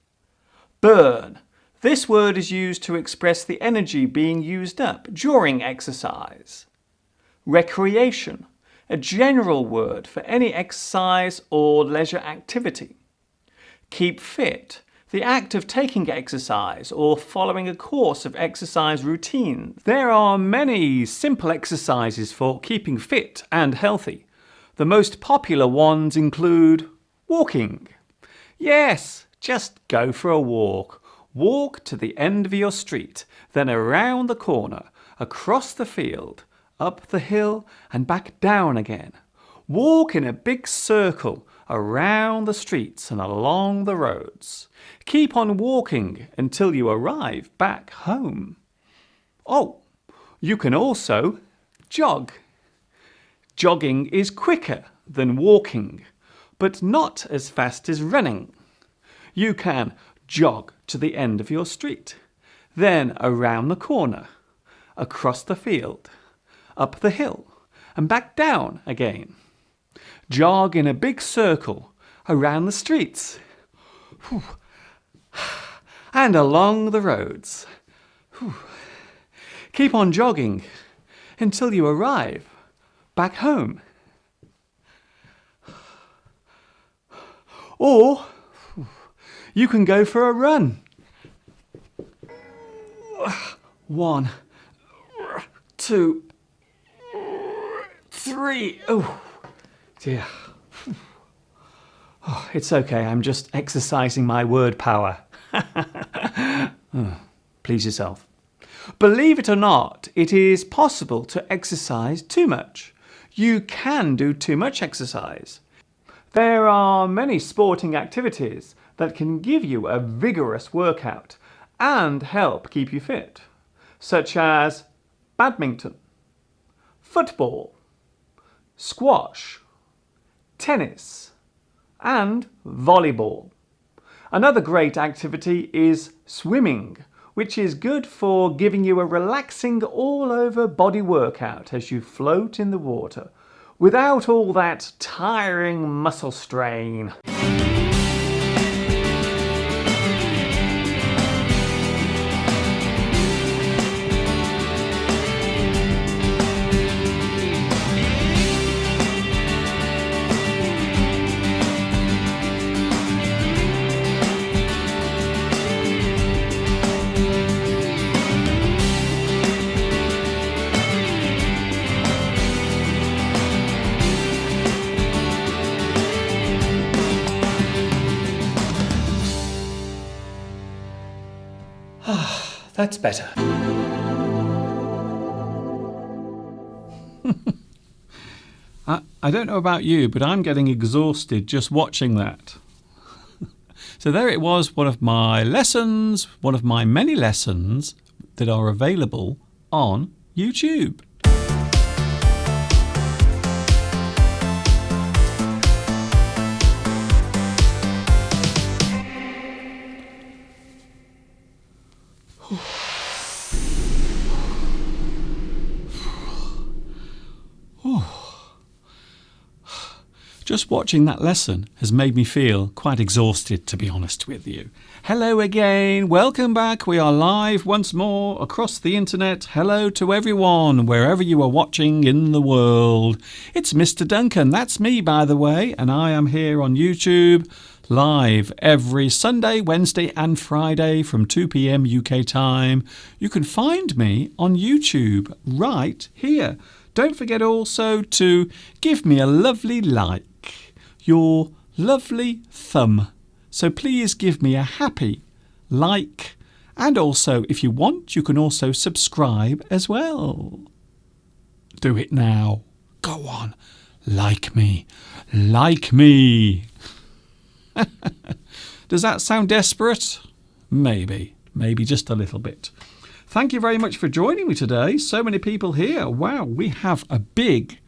Burn. This word is used to express the energy being used up during exercise. Recreation, a general word for any exercise or leisure activity. Keep fit, the act of taking exercise or following a course of exercise routine. There are many simple exercises for keeping fit and healthy. The most popular ones include Walking. Yes, just go for a walk. Walk to the end of your street, then around the corner, across the field, up the hill and back down again. Walk in a big circle around the streets and along the roads. Keep on walking until you arrive back home. Oh, you can also jog. Jogging is quicker than walking, but not as fast as running. You can jog to the end of your street, then around the corner, across the field, up the hill, and back down again. Jog in a big circle around the streets and along the roads. Keep on jogging until you arrive back home. Or you can go for a run. 1, 2, 3. Oh dear. Oh, it's okay, I'm just exercising my word power. Please yourself. Believe it or not, it is possible to exercise too much. You can do too much exercise. There are many sporting activities that can give you a vigorous workout and help keep you fit, such as badminton, football, squash, tennis, and volleyball. Another great activity is swimming, which is good for giving you a relaxing all-over body workout as you float in the water, without all that tiring muscle strain. That's better. I don't know about you, but I'm getting exhausted just watching that. So there it was, one of my lessons, one of my many lessons that are available on YouTube. Just watching that lesson has made me feel quite exhausted, to be honest with you. Hello again, welcome back. We are live once more across the internet. Hello to everyone, wherever you are watching in the world. It's Mr. Duncan, that's me by the way, and I am here on YouTube live every Sunday, Wednesday and Friday from 2 p.m. UK time. You can find me on YouTube right here. Don't forget also to give me a lovely like, your lovely thumb. So please give me a happy like, and also if you want you can also subscribe as well. Do it now. Go on. Like me. Like me. Does that sound desperate? Maybe just a little bit. Thank you very much for joining me today. So many people here. Wow, we have a big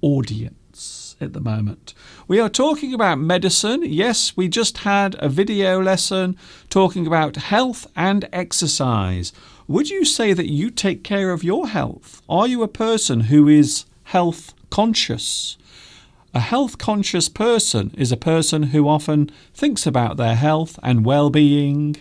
audience at the moment. We are talking about medicine. Yes, we just had a video lesson talking about health and exercise. Would you say that you take care of your health? Are you a person who is health conscious? A health conscious person is a person who often thinks about their health and well-being,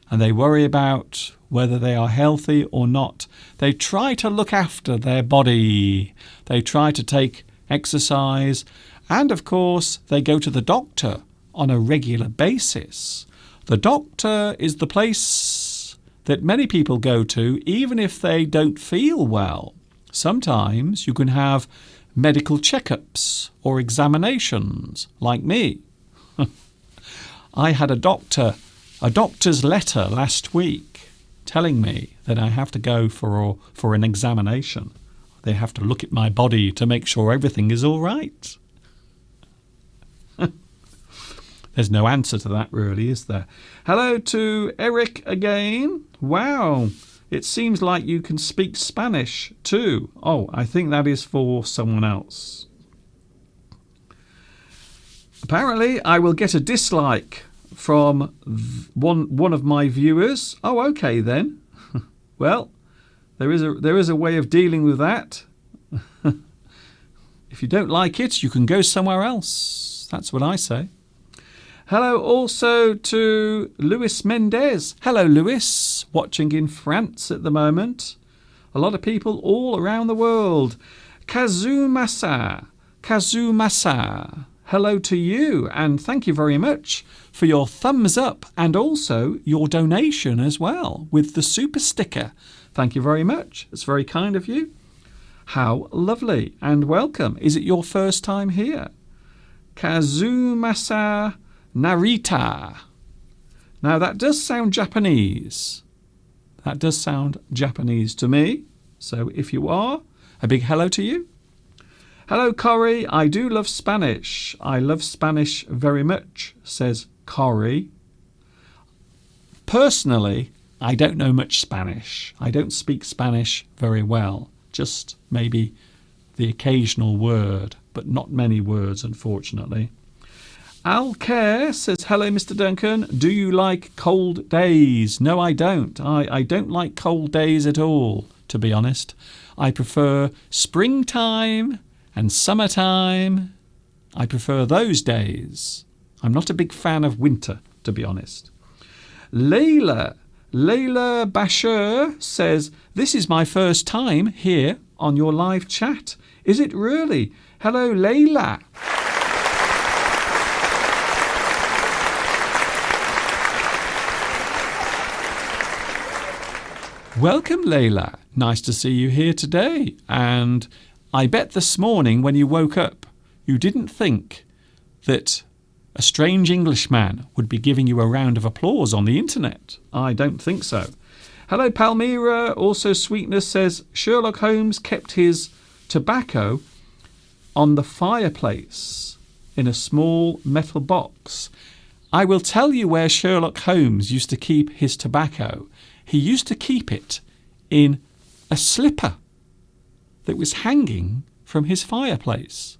and they worry about whether they are healthy or not. They try to look after their body. They try to take exercise. And of course, they go to the doctor on a regular basis. The doctor is the place that many people go to even if they don't feel well. Sometimes you can have medical checkups or examinations, like me. I had a doctor's letter last week telling me that I have to go for an examination. They have to look at my body to make sure everything is all right. There's no answer to that, really, is there? Hello to Eric again. Wow, it seems like you can speak Spanish too. Oh, I think that is for someone else. Apparently, I will get a dislike from one of my viewers. Oh, okay then. Well, there is a way of dealing with that. If you don't like it, you can go somewhere else. That's what I say. Hello also to Luis Mendez. Hello, Luis, watching in France at the moment. A lot of people all around the world. Kazumasa. Hello to you, and thank you very much for your thumbs up and also your donation as well with the super sticker. Thank you very much. It's very kind of you. How lovely, and welcome. Is it your first time here? Kazumasa Narita. Now that does sound Japanese. That does sound Japanese to me. So if you are, a big hello to you. Hello, Corrie. I do love Spanish. I love Spanish very much, says Corrie. Personally, I don't know much Spanish. I don't speak Spanish very well. Just maybe the occasional word, but not many words, unfortunately. Al Care says, hello, Mr. Duncan. Do you like cold days? No, I don't. I don't like cold days at all, to be honest. I prefer springtime and summertime. I prefer those days. I'm not a big fan of winter, to be honest. Layla Bashir says, this is my first time here on your live chat. Is it really? Hello, Layla. Welcome, Layla. Nice to see you here today. And I bet this morning when you woke up, you didn't think that a strange Englishman would be giving you a round of applause on the internet. I don't think so. Hello, Palmyra. Also, Sweetness says, Sherlock Holmes kept his tobacco on the fireplace in a small metal box. I will tell you where Sherlock Holmes used to keep his tobacco. He used to keep it in a slipper that was hanging from his fireplace.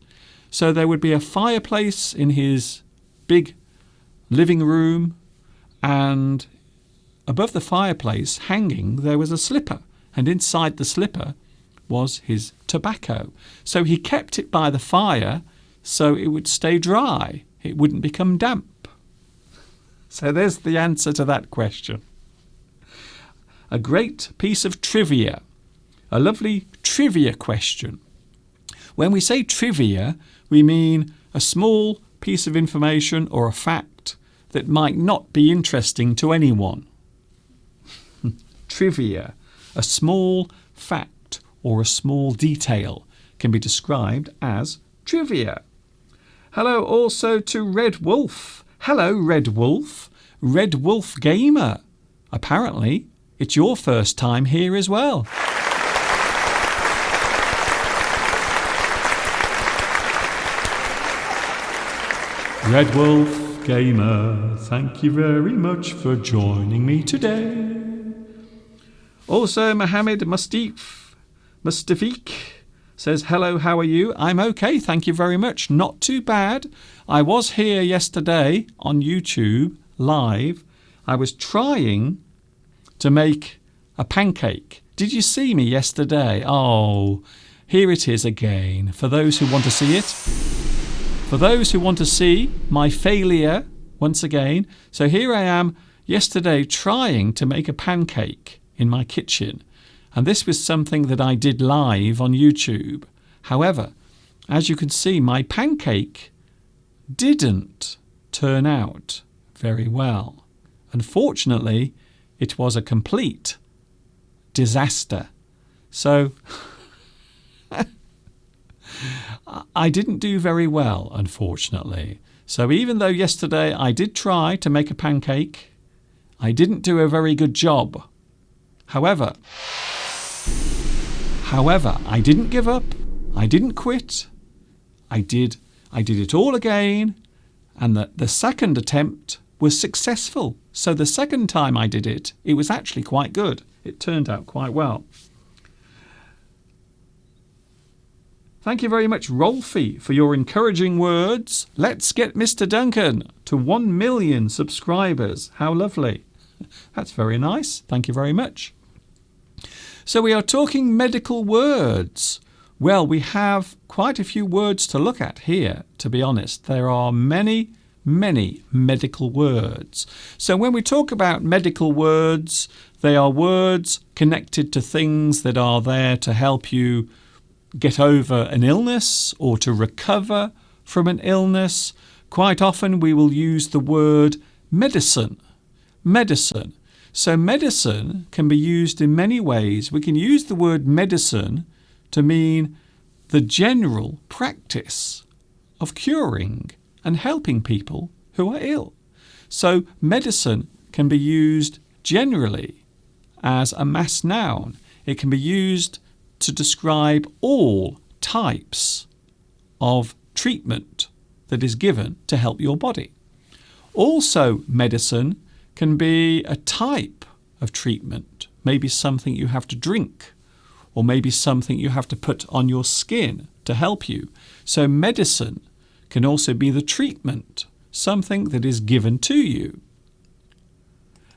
So there would be a fireplace in his big living room, and above the fireplace, hanging, there was a slipper. And inside the slipper was his tobacco. So he kept it by the fire so it would stay dry. It wouldn't become damp. So there's the answer to that question. A great piece of trivia. A lovely trivia question. When we say trivia, we mean a small piece of information or a fact that might not be interesting to anyone. Trivia. A small fact or a small detail can be described as trivia. Hello also to Red Wolf. Hello, Red Wolf. Red Wolf Gamer. Apparently, it's your first time here as well. Red Wolf Gamer, thank you very much for joining me today. Also, Mohammed Mustafiq says, hello, how are you? I'm okay, thank you very much. Not too bad. I was here yesterday on YouTube live. I was trying to make a pancake. Did you see me yesterday? Oh, here it is again. For those who want to see it. For those who want to see my failure once again. So here I am yesterday trying to make a pancake in my kitchen. And this was something that I did live on YouTube. However, as you can see, my pancake didn't turn out very well. Unfortunately, it was a complete disaster. So I didn't do very well, unfortunately. So even though yesterday I did try to make a pancake, I didn't do a very good job. However, I didn't give up. I didn't quit. I did it all again, and the second attempt was successful. So the second time I did it, it was actually quite good. It turned out quite well. Thank you very much, Rolfie, for your encouraging words. Let's get Mr. Duncan to 1 million subscribers. How lovely. That's very nice. Thank you very much. So we are talking medical words. Well, we have quite a few words to look at here, to be honest. There are many medical words. So when we talk about medical words, they are words connected to things that are there to help you get over an illness or to recover from an illness. Quite often we will use the word medicine. Medicine. So medicine can be used in many ways. We can use the word medicine to mean the general practice of curing and helping people who are ill. So medicine can be used generally as a mass noun. It can be used to describe all types of treatment that is given to help your body. Also, medicine can be a type of treatment, maybe something you have to drink, or maybe something you have to put on your skin to help you. So medicine can also be the treatment, something that is given to you.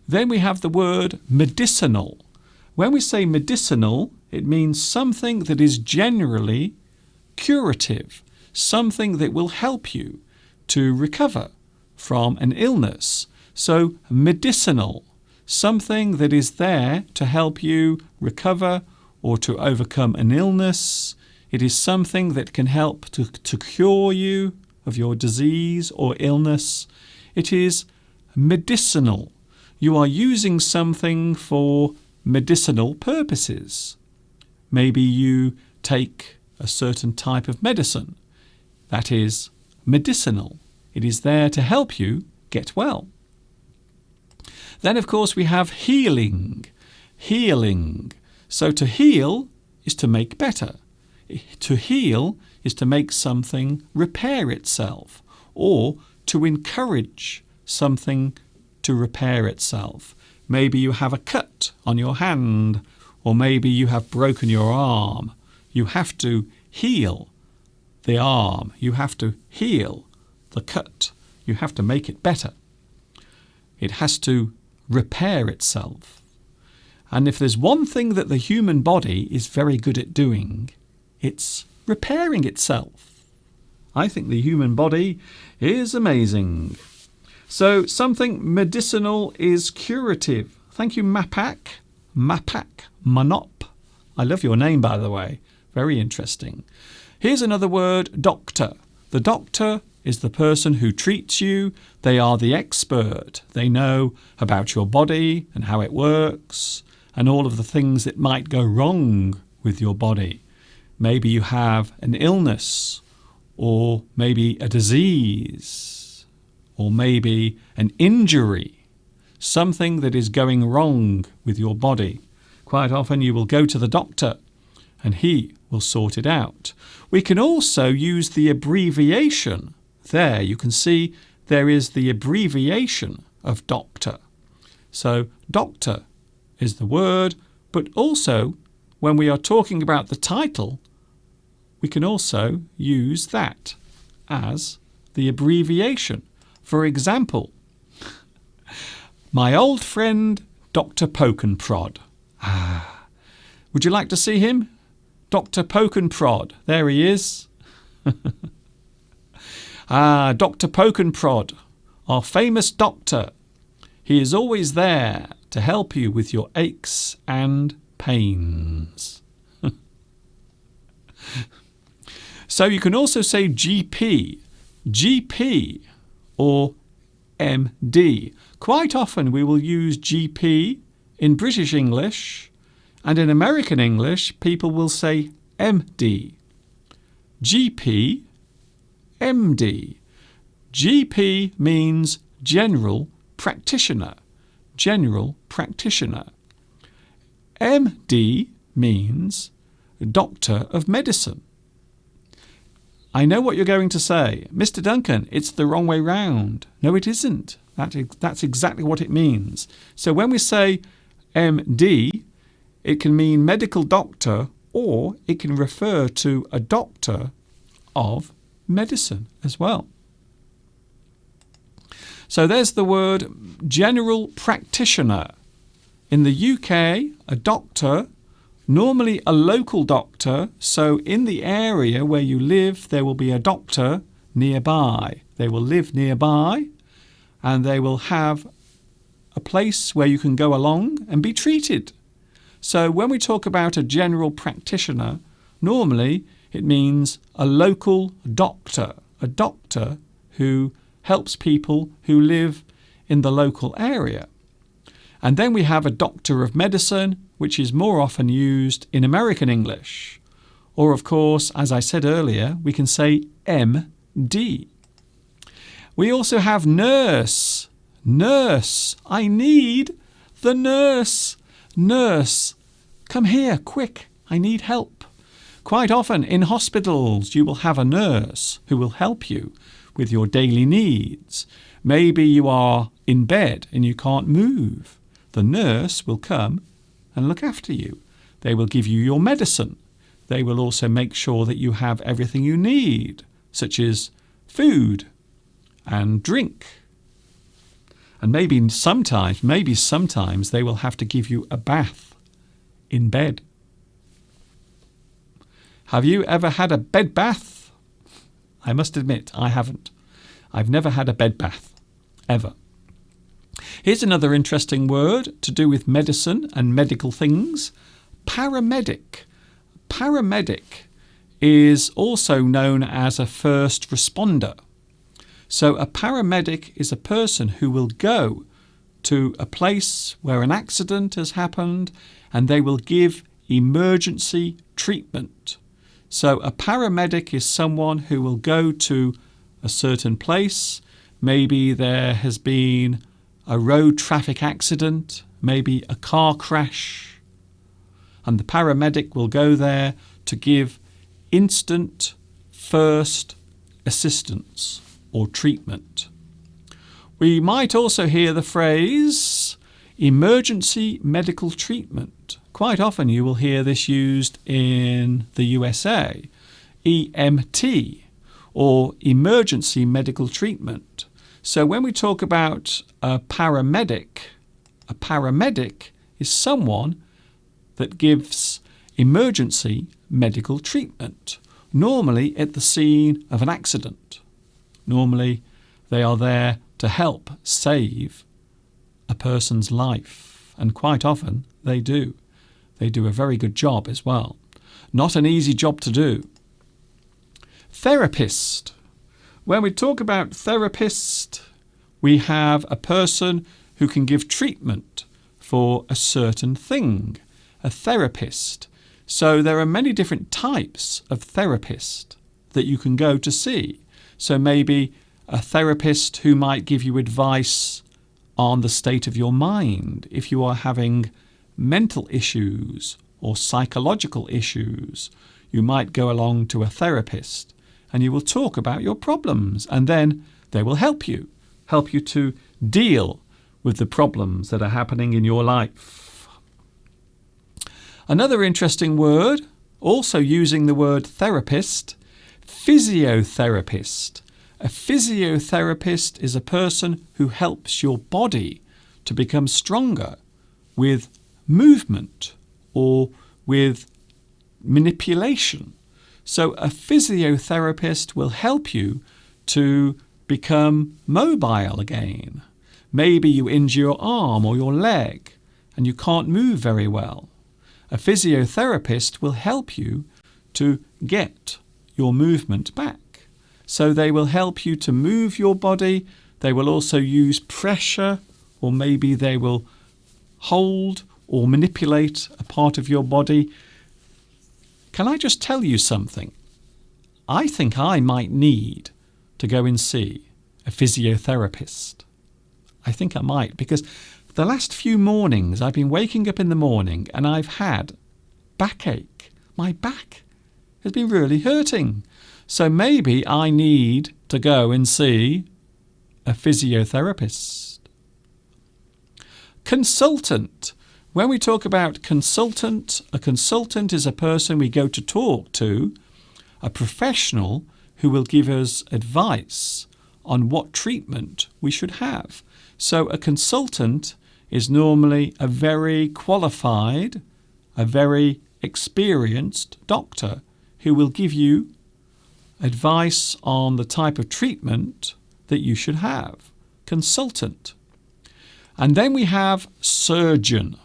Then we have the word medicinal. When we say medicinal, it means something that is generally curative, something that will help you to recover from an illness. So medicinal, something that is there to help you recover or to overcome an illness. It is something that can help to cure you of your disease or illness. It is medicinal. You are using something for medicinal purposes. Maybe you take a certain type of medicine. That is medicinal. It is there to help you get well. Then, of course, we have healing. Healing. So to heal is to make better. To heal is to make something repair itself, or to encourage something to repair itself. Maybe you have a cut on your hand, or maybe you have broken your arm. You have to heal the arm. You have to heal the cut. You have to make it better. It has to repair itself. And if there's one thing that the human body is very good at doing, it's repairing itself. I think the human body is amazing. So something medicinal is curative. Thank you, Mapak. Manop. I love your name, by the way. Very interesting. Here's another word, doctor. The doctor is the person who treats you. They are the expert. They know about your body and how it works and all of the things that might go wrong with your body. Maybe you have an illness, or maybe a disease, or maybe an injury, something that is going wrong with your body. Quite often you will go to the doctor and he will sort it out. We can also use the abbreviation. There you can see there is the abbreviation of doctor. So doctor is the word, but also when we are talking about the title, we can also use that as the abbreviation. For example, my old friend Dr. Pokenprod. Would you like to see him? Dr. Pokenprod. There he is. Dr. Pokenprod, our famous doctor. He is always there to help you with your aches and pains. So you can also say GP, or MD. Quite often we will use GP in British English, and in American English people will say MD. GP, MD. GP means general practitioner. General practitioner. MD means doctor of medicine. I know what you're going to say. Mr. Duncan, it's the wrong way round. No, it isn't. That's exactly what it means. So when we say MD, it can mean medical doctor, or it can refer to a doctor of medicine as well. So there's the word general practitioner. In the UK, a doctor, normally a local doctor, so in the area where you live, there will be a doctor nearby. They will live nearby, and they will have a place where you can go along and be treated. So when we talk about a general practitioner, normally it means a local doctor, a doctor who helps people who live in the local area. And then we have a doctor of medicine, which is more often used in American English. Or, of course, as I said earlier, we can say MD. We also have nurse. Nurse. I need the nurse. Nurse. Come here, quick. I need help. Quite often in hospitals, you will have a nurse who will help you with your daily needs. Maybe you are in bed and you can't move. The nurse will come and look after you. They will give you your medicine. They will also make sure that you have everything you need, such as food and drink. And maybe sometimes they will have to give you a bath in bed. Have you ever had a bed bath? I must admit, I haven't. I've never had a bed bath, ever. Here's another interesting word to do with medicine and medical things. Paramedic. Paramedic is also known as a first responder. So a paramedic is a person who will go to a place where an accident has happened and they will give emergency treatment. So a paramedic is someone who will go to a certain place. Maybe there has been a road traffic accident, maybe a car crash, and the paramedic will go there to give instant first assistance or treatment. We might also hear the phrase emergency medical treatment. Quite often you will hear this used in the USA, EMT, or emergency medical treatment. So when we talk about a paramedic is someone that gives emergency medical treatment, normally at the scene of an accident. Normally they are there to help save a person's life, and quite often they do. They do a very good job as well. Not an easy job to do. Therapist. When we talk about therapist, we have a person who can give treatment for a certain thing, a therapist. So there are many different types of therapist that you can go to see. So maybe a therapist who might give you advice on the state of your mind if you are having mental issues or psychological issues. You might go along to a therapist and you will talk about your problems, and then they will help you to deal with the problems that are happening in your life. Another interesting word, also using the word therapist, physiotherapist. A physiotherapist is a person who helps your body to become stronger with movement or with manipulation. So a physiotherapist will help you to become mobile again. Maybe you injure your arm or your leg and you can't move very well. A physiotherapist will help you to get your movement back. So they will help you to move your body. They will also use pressure, or maybe they will hold or manipulate a part of your body. Can I just tell you something? I think I might need to go and see a physiotherapist. I think I might, because the last few mornings I've been waking up in the morning and I've had backache. My back has been really hurting. So maybe I need to go and see a physiotherapist. Consultant. When we talk about consultant, a consultant is a person we go to talk to, a professional who will give us advice on what treatment we should have. So a consultant is normally a very qualified, a very experienced doctor who will give you advice on the type of treatment that you should have. Consultant. And then we have surgeon.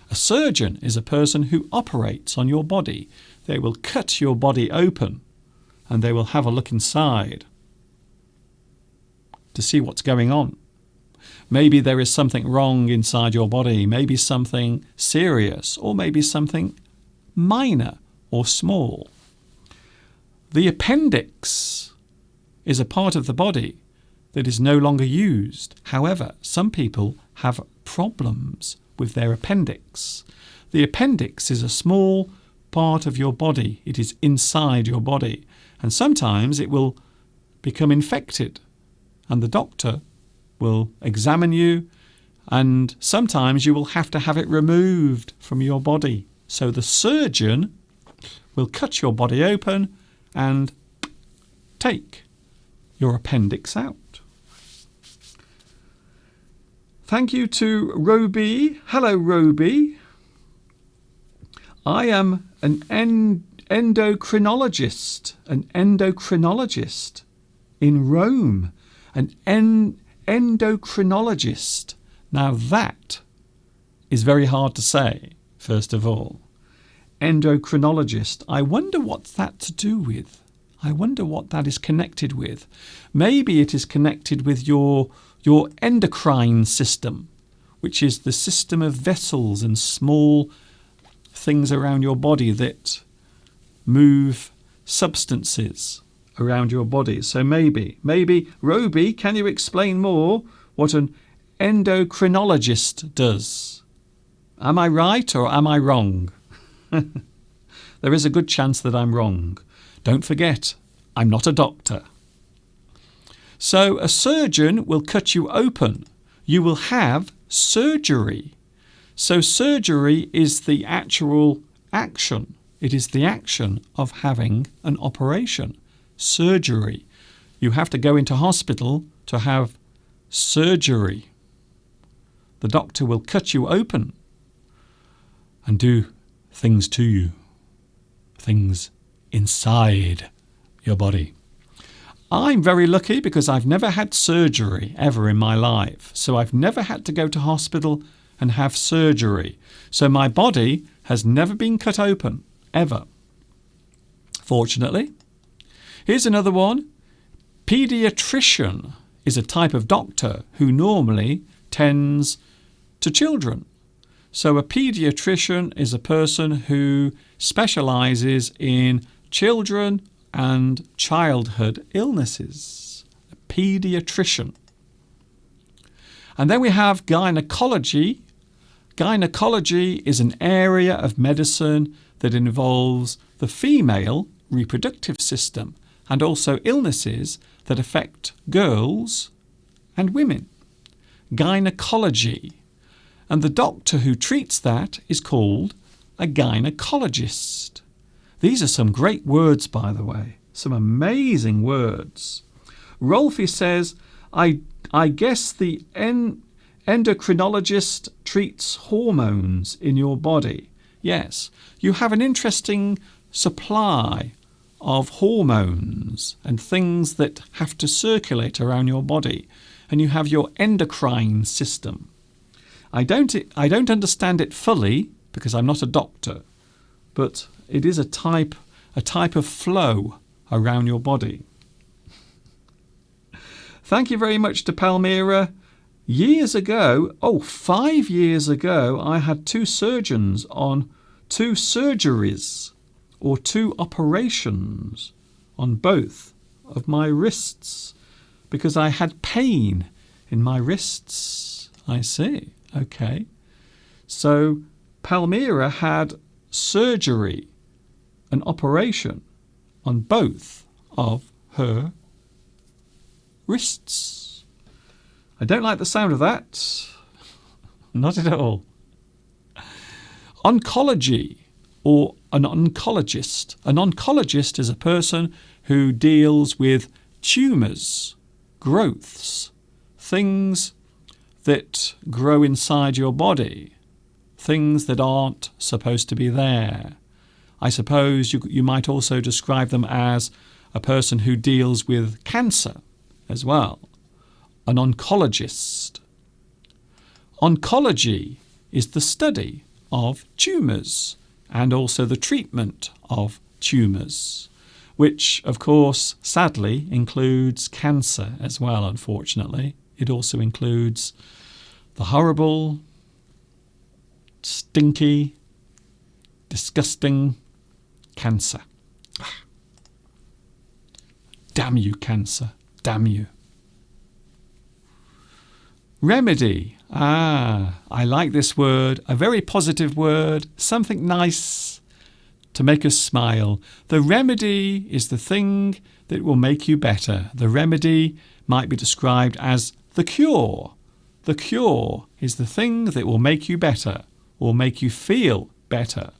A surgeon is a person who operates on your body. They will cut your body open and they will have a look inside to see what's going on. Maybe there is something wrong inside your body, maybe something serious, or maybe something minor or small. The appendix is a part of the body that is no longer used. However, some people have problems with their appendix. The appendix is a small part of your body. It is inside your body. And sometimes it will become infected. And the doctor will examine you. And sometimes you will have to have it removed from your body. So the surgeon will cut your body open and take your appendix out. Thank you to Roby. Hello, Roby. I am an endocrinologist in Rome. An endocrinologist. Now that is very hard to say, first of all. Endocrinologist. I wonder what's that to do with. I wonder what that is connected with. Maybe it is connected with your endocrine system, which is the system of vessels and small things around your body that move substances around your body. So maybe, Roby, can you explain more what an endocrinologist does? Am I right or am I wrong? There is a good chance that I'm wrong. Don't forget, I'm not a doctor. So a surgeon will cut you open. You will have surgery. So surgery is the actual action. It is the action of having an operation. Surgery. You have to go into hospital to have surgery. The doctor will cut you open and do things to you. Things inside your body. I'm very lucky because I've never had surgery ever in my life. So I've never had to go to hospital and have surgery. So my body has never been cut open, ever. Fortunately. Here's another one. Pediatrician is a type of doctor who normally tends to children. So a pediatrician is a person who specialises in children and childhood illnesses. A pediatrician. And then we have gynecology. Gynecology is an area of medicine that involves the female reproductive system and also illnesses that affect girls and women. Gynecology. And the doctor who treats that is called a gynecologist. These are some great words, by the way. Some amazing words. Rolfie says, I guess the endocrinologist treats hormones in your body. Yes, you have an interesting supply of hormones and things that have to circulate around your body. And you have your endocrine system. I don't understand it fully because I'm not a doctor, but it is a type of flow around your body. Thank you very much to Palmyra. Years ago, 5 years ago, I had two surgeons on 2 surgeries or 2 operations on both of my wrists because I had pain in my wrists. I see. Okay. So Palmyra had surgery, an operation on both of her wrists. I don't like the sound of that. Not at all. Oncology, or an oncologist. An oncologist is a person who deals with tumours, growths, things that grow inside your body, things that aren't supposed to be there. I suppose you might also describe them as a person who deals with cancer as well, an oncologist. Oncology is the study of tumours and also the treatment of tumours, which, of course, sadly includes cancer as well, unfortunately. It also includes the horrible, stinky, disgusting cancer. Damn you, cancer. Damn you. Remedy. I like this word. A very positive word. Something nice to make us smile. The remedy is the thing that will make you better. The remedy might be described as the cure. The cure is the thing that will make you better or make you feel better.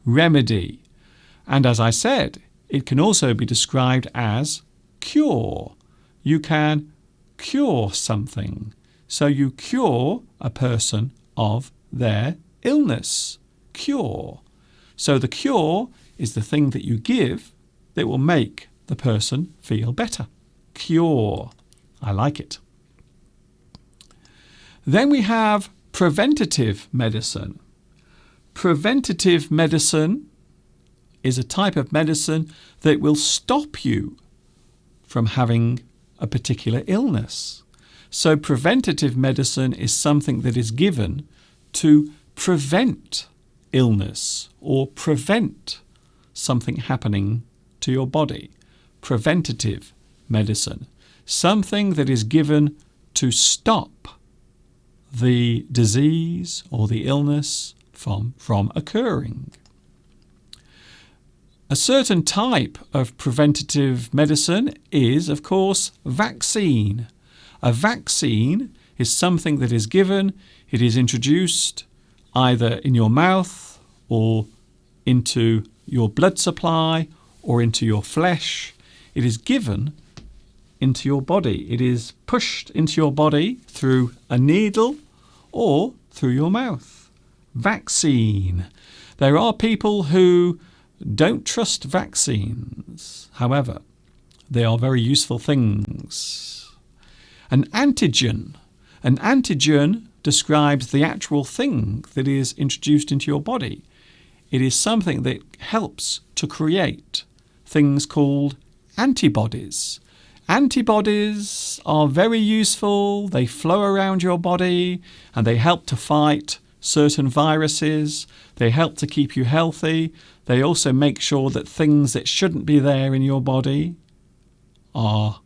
Remedy. And as I said, it can also be described as cure. You can cure something. So you cure a person of their illness. Cure. So the cure is the thing that you give that will make the person feel better. Cure. I like it. Then we have preventative medicine. Preventative medicine is a type of medicine that will stop you from having a particular illness. So preventative medicine is something that is given to prevent illness or prevent something happening to your body. Preventative medicine. Something that is given to stop the disease or the illness from occurring. A certain type of preventative medicine is, of course, vaccine. A vaccine is something that is given, it is introduced either in your mouth or into your blood supply or into your flesh. It is given into your body. It is pushed into your body through a needle or through your mouth. Vaccine. There are people who don't trust vaccines. However, they are very useful things. An antigen. An antigen describes the actual thing that is introduced into your body. It is something that helps to create things called antibodies. Antibodies are very useful. They flow around your body and they help to fight certain viruses. They help to keep you healthy. They also make sure that things that shouldn't be there in your body are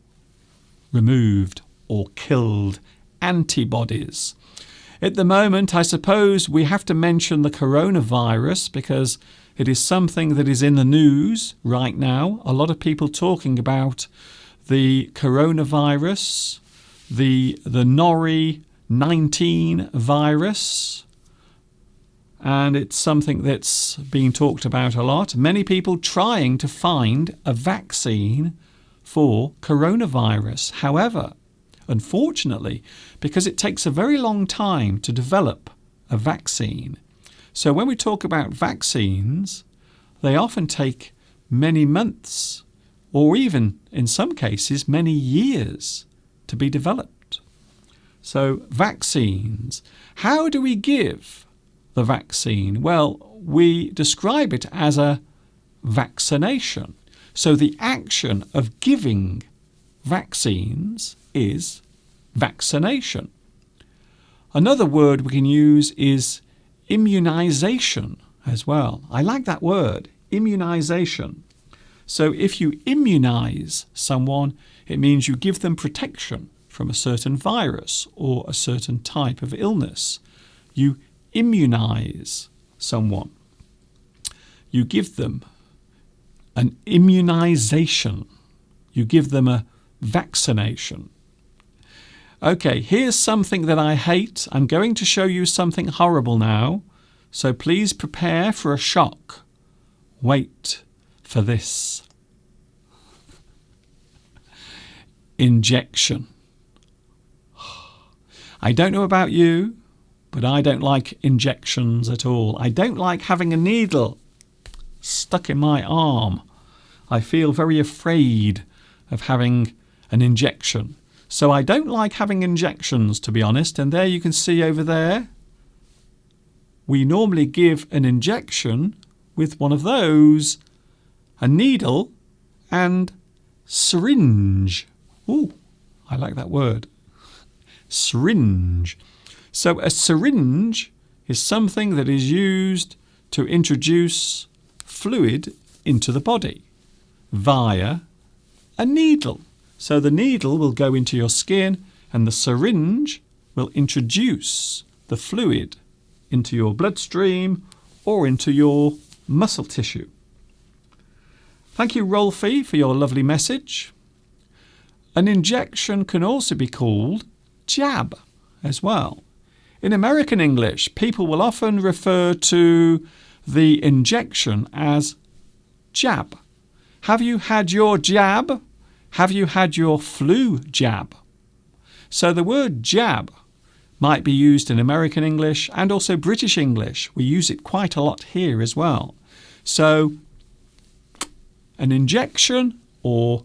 removed or killed. Antibodies. At the moment, I suppose we have to mention the coronavirus because it is something that is in the news right now. A lot of people talking about the coronavirus, the Nori 19 virus, and it's something that's being talked about a lot. Many people trying to find a vaccine for coronavirus. However, unfortunately, because it takes a very long time to develop a vaccine. So when we talk about vaccines, they often take many months or even, in some cases, many years to be developed. So vaccines. How do we give the vaccine? Well, we describe it as a vaccination. So the action of giving vaccines is vaccination. Another word we can use is immunization as well. I like that word, immunization. So if you immunize someone, it means you give them protection from a certain virus or a certain type of illness. You immunize someone. You give them an immunization. You give them a vaccination. Okay, here's something that I hate. I'm going to show you something horrible now, so please prepare for a shock. Wait for this. Injection. I don't know about you, but I don't like injections at all. I don't like having a needle stuck in my arm. I feel very afraid of having an injection. So I don't like having injections, to be honest. And there you can see over there, we normally give an injection with one of those, a needle and syringe. Ooh, I like that word. Syringe. So a syringe is something that is used to introduce fluid into the body via a needle. So the needle will go into your skin and the syringe will introduce the fluid into your bloodstream or into your muscle tissue. Thank you, Rolfie, for your lovely message. An injection can also be called jab as well. In American English, people will often refer to the injection as jab. Have you had your jab? Have you had your flu jab? So the word jab might be used in American English and also British English. We use it quite a lot here as well. So an injection or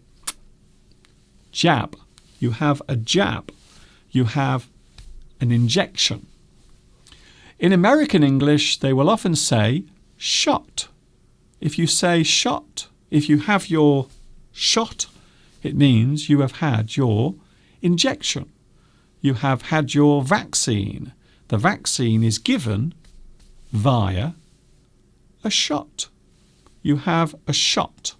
jab. You have a jab. You have an injection. In American English, they will often say shot. If you say shot, if you have your shot, it means you have had your injection. You have had your vaccine. The vaccine is given via a shot. You have a shot.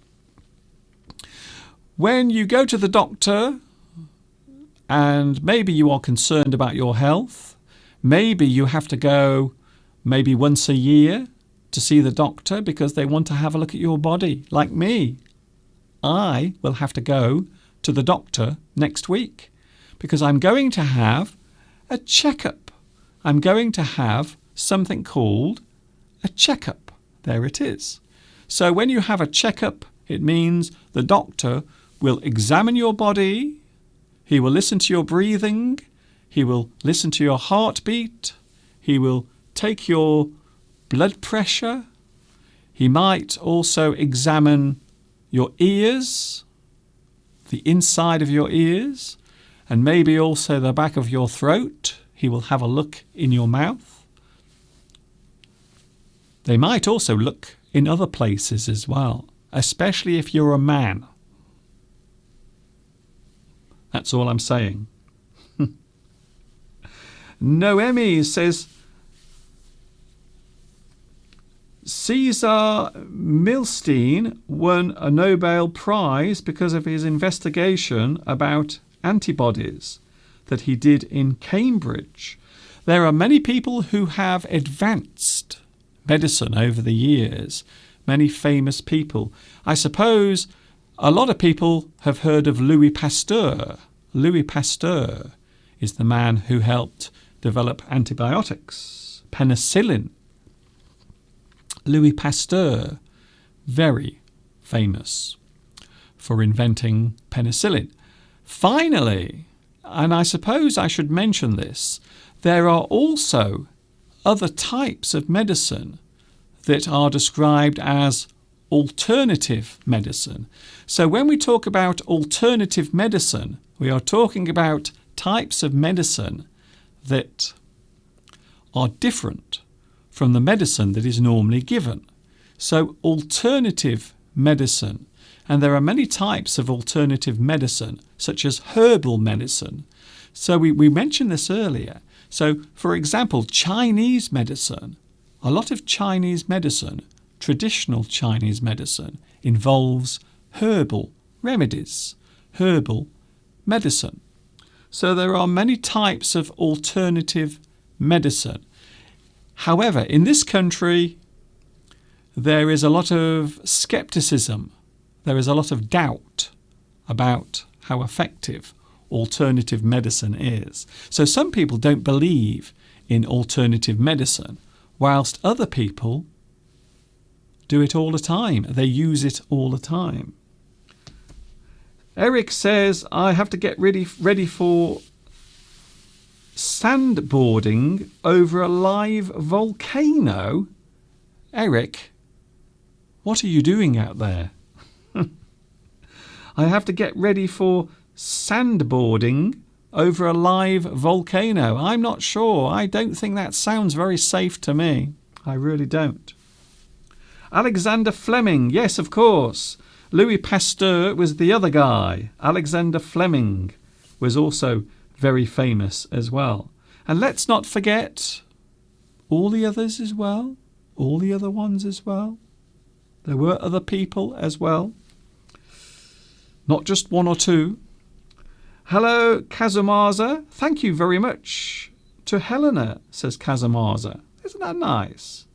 When you go to the doctor and maybe you are concerned about your health, maybe you have to go maybe once a year to see the doctor because they want to have a look at your body, like me. I will have to go to the doctor next week because I'm going to have a checkup. I'm going to have something called a checkup. There it is. So when you have a checkup, it means the doctor will examine your body. He will listen to your breathing. He will listen to your heartbeat. He will take your blood pressure. He might also examine your ears, the inside of your ears, and maybe also the back of your throat. He will have a look in your mouth. They might also look in other places as well, especially if you're a man. That's all I'm saying. Noemi says, Cesar Milstein won a Nobel Prize because of his investigation about antibodies that he did in Cambridge. There are many people who have advanced medicine over the years, many famous people. I suppose a lot of people have heard of Louis Pasteur. Louis Pasteur is the man who helped develop antibiotics, penicillin. Louis Pasteur, very famous for inventing penicillin. Finally, and I suppose I should mention this, there are also other types of medicine that are described as alternative medicine. So when we talk about alternative medicine, we are talking about types of medicine that are different from the medicine that is normally given. So alternative medicine, and there are many types of alternative medicine, such as herbal medicine. So we mentioned this earlier. So, for example, Chinese medicine, a lot of Chinese medicine traditional Chinese medicine involves herbal remedies, herbal medicine. So there are many types of alternative medicine. However, in this country, there is a lot of skepticism. There is a lot of doubt about how effective alternative medicine is. So some people don't believe in alternative medicine, whilst other people do it all the time. They use it all the time. Eric says, I have to get ready for sandboarding over a live volcano. Eric, what are you doing out there? I have to get ready for sandboarding over a live volcano. I'm not sure. I don't think that sounds very safe to me. I really don't. Alexander Fleming. Yes, of course. Louis Pasteur was the other guy. Alexander Fleming was also very famous as well. And let's not forget all the others as well. All the other ones as well. There were other people as well. Not just one or two. Hello, Kazumaza. Thank you very much to Helena, says Kazumaza. Isn't that nice?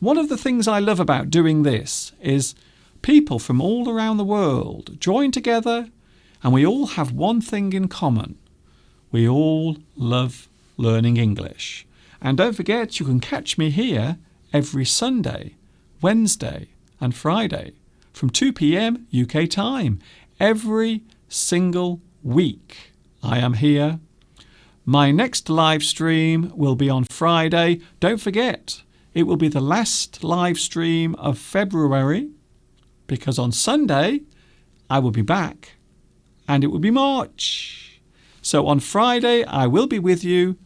One of the things I love about doing this is people from all around the world join together and we all have one thing in common. We all love learning English. And don't forget, you can catch me here every Sunday, Wednesday and Friday from 2 p.m. UK time. Every single week I am here. My next live stream will be on Friday. Don't forget, it will be the last live stream of February, because on Sunday I will be back and it will be March. So on Friday I will be with you,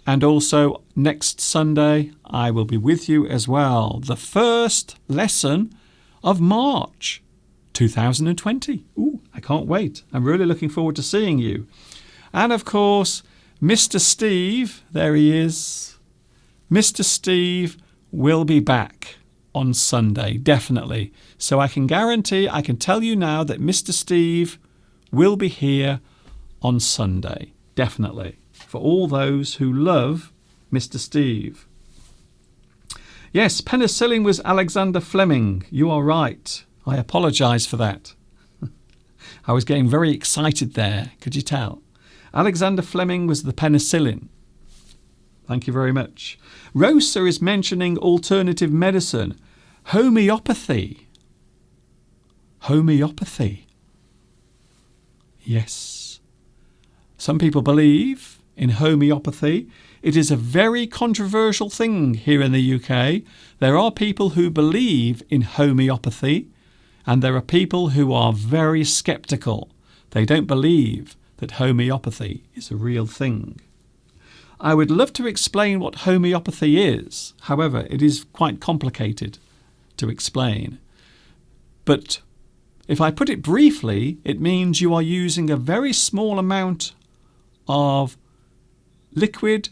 and also next Sunday I will be with you as well. The first lesson of March 2020. Ooh, I can't wait. I'm really looking forward to seeing you. And of course, Mr. Steve, there he is. Mr. Steve will be back on Sunday, definitely. So I can tell you now that Mr. Steve will be here on Sunday, definitely, for all those who love Mr. Steve. Yes, penicillin was Alexander Fleming. You are right. I apologise for that. I was getting very excited there. Could you tell? Alexander Fleming was the penicillin. Thank you very much. Rosa is mentioning alternative medicine. Homeopathy. Homeopathy. Yes. Some people believe in homeopathy. It is a very controversial thing here in the UK. There are people who believe in homeopathy, and there are people who are very sceptical. They don't believe that homeopathy is a real thing. I would love to explain what homeopathy is. However, it is quite complicated to explain. But if I put it briefly, it means you are using a very small amount of liquid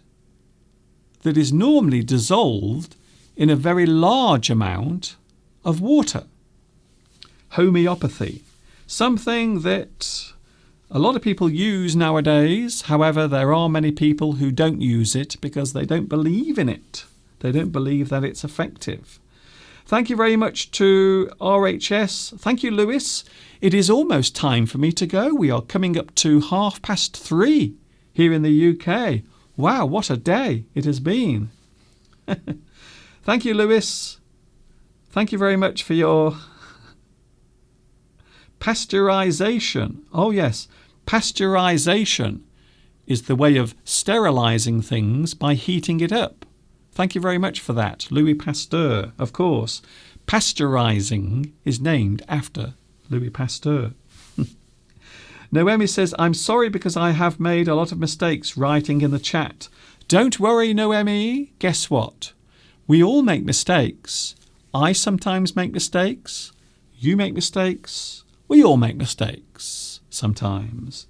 that is normally dissolved in a very large amount of water. Homeopathy. Something that a lot of people use nowadays. However, there are many people who don't use it because they don't believe in it. They don't believe that it's effective. Thank you very much to RHS. Thank you, Lewis. It is almost time for me to go. We are coming up to 3:30 here in the UK. Wow, what a day it has been. Thank you, Lewis. Thank you very much for your pasteurization. Oh, yes. Pasteurization is the way of sterilizing things by heating it up. Thank you very much for that. Louis Pasteur, of course. Pasteurizing is named after Louis Pasteur. Noemi says, I'm sorry because I have made a lot of mistakes writing in the chat. Don't worry, Noemi. Guess what? We all make mistakes. I sometimes make mistakes. You make mistakes. We all make mistakes sometimes.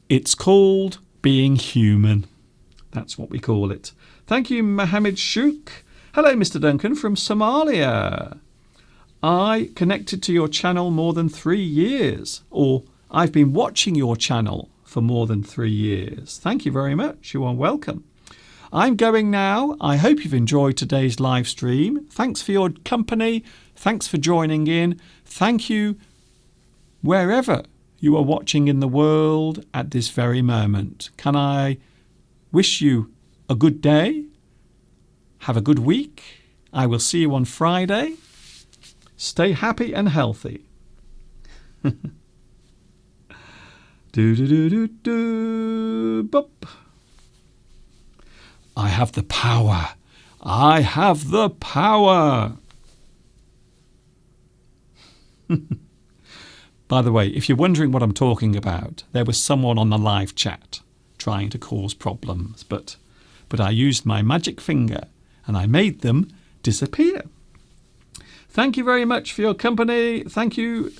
It's called being human. That's what we call it. Thank you, Mohammed Shouk. Hello, Mr. Duncan from Somalia. I connected to your channel more than 3 years, or I've been watching your channel for more than 3 years. Thank you very much. You are welcome. I'm going now. I hope you've enjoyed today's live stream. Thanks for your company. Thanks for joining in. Thank you wherever you are watching in the world at this very moment. Can I wish you a good day? Have a good week. I will see you on Friday. Stay happy and healthy. Do do do do do. Bop. I have the power. I have the power. By the way, if you're wondering what I'm talking about, there was someone on the live chat trying to cause problems, but I used my magic finger and I made them disappear. Thank you very much for your company. Thank you,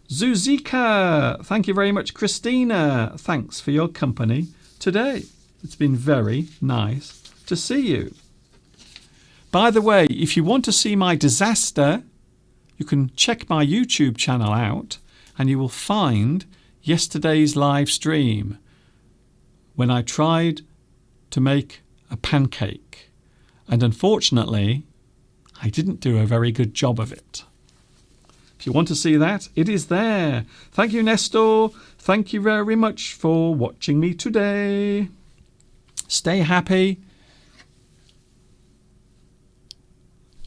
Zuzika. Thank you very much, Christina. Thanks for your company today. It's been very nice to see you. By the way, if you want to see my disaster, you can check my YouTube channel out and you will find yesterday's live stream when I tried to make a pancake. And unfortunately, I didn't do a very good job of it. If you want to see that, it is there. Thank you, Nestor. Thank you very much for watching me today. Stay happy.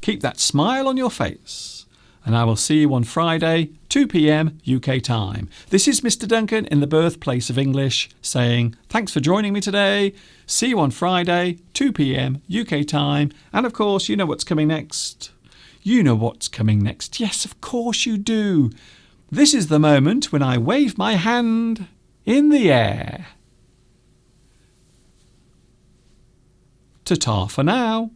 Keep that smile on your face. And I will see you on Friday, 2 p.m. UK time. This is Mr. Duncan in the birthplace of English saying thanks for joining me today. See you on Friday, 2 p.m. UK time. And of course, you know what's coming next. You know what's coming next. Yes, of course you do. This is the moment when I wave my hand in the air. Ta-ta for now.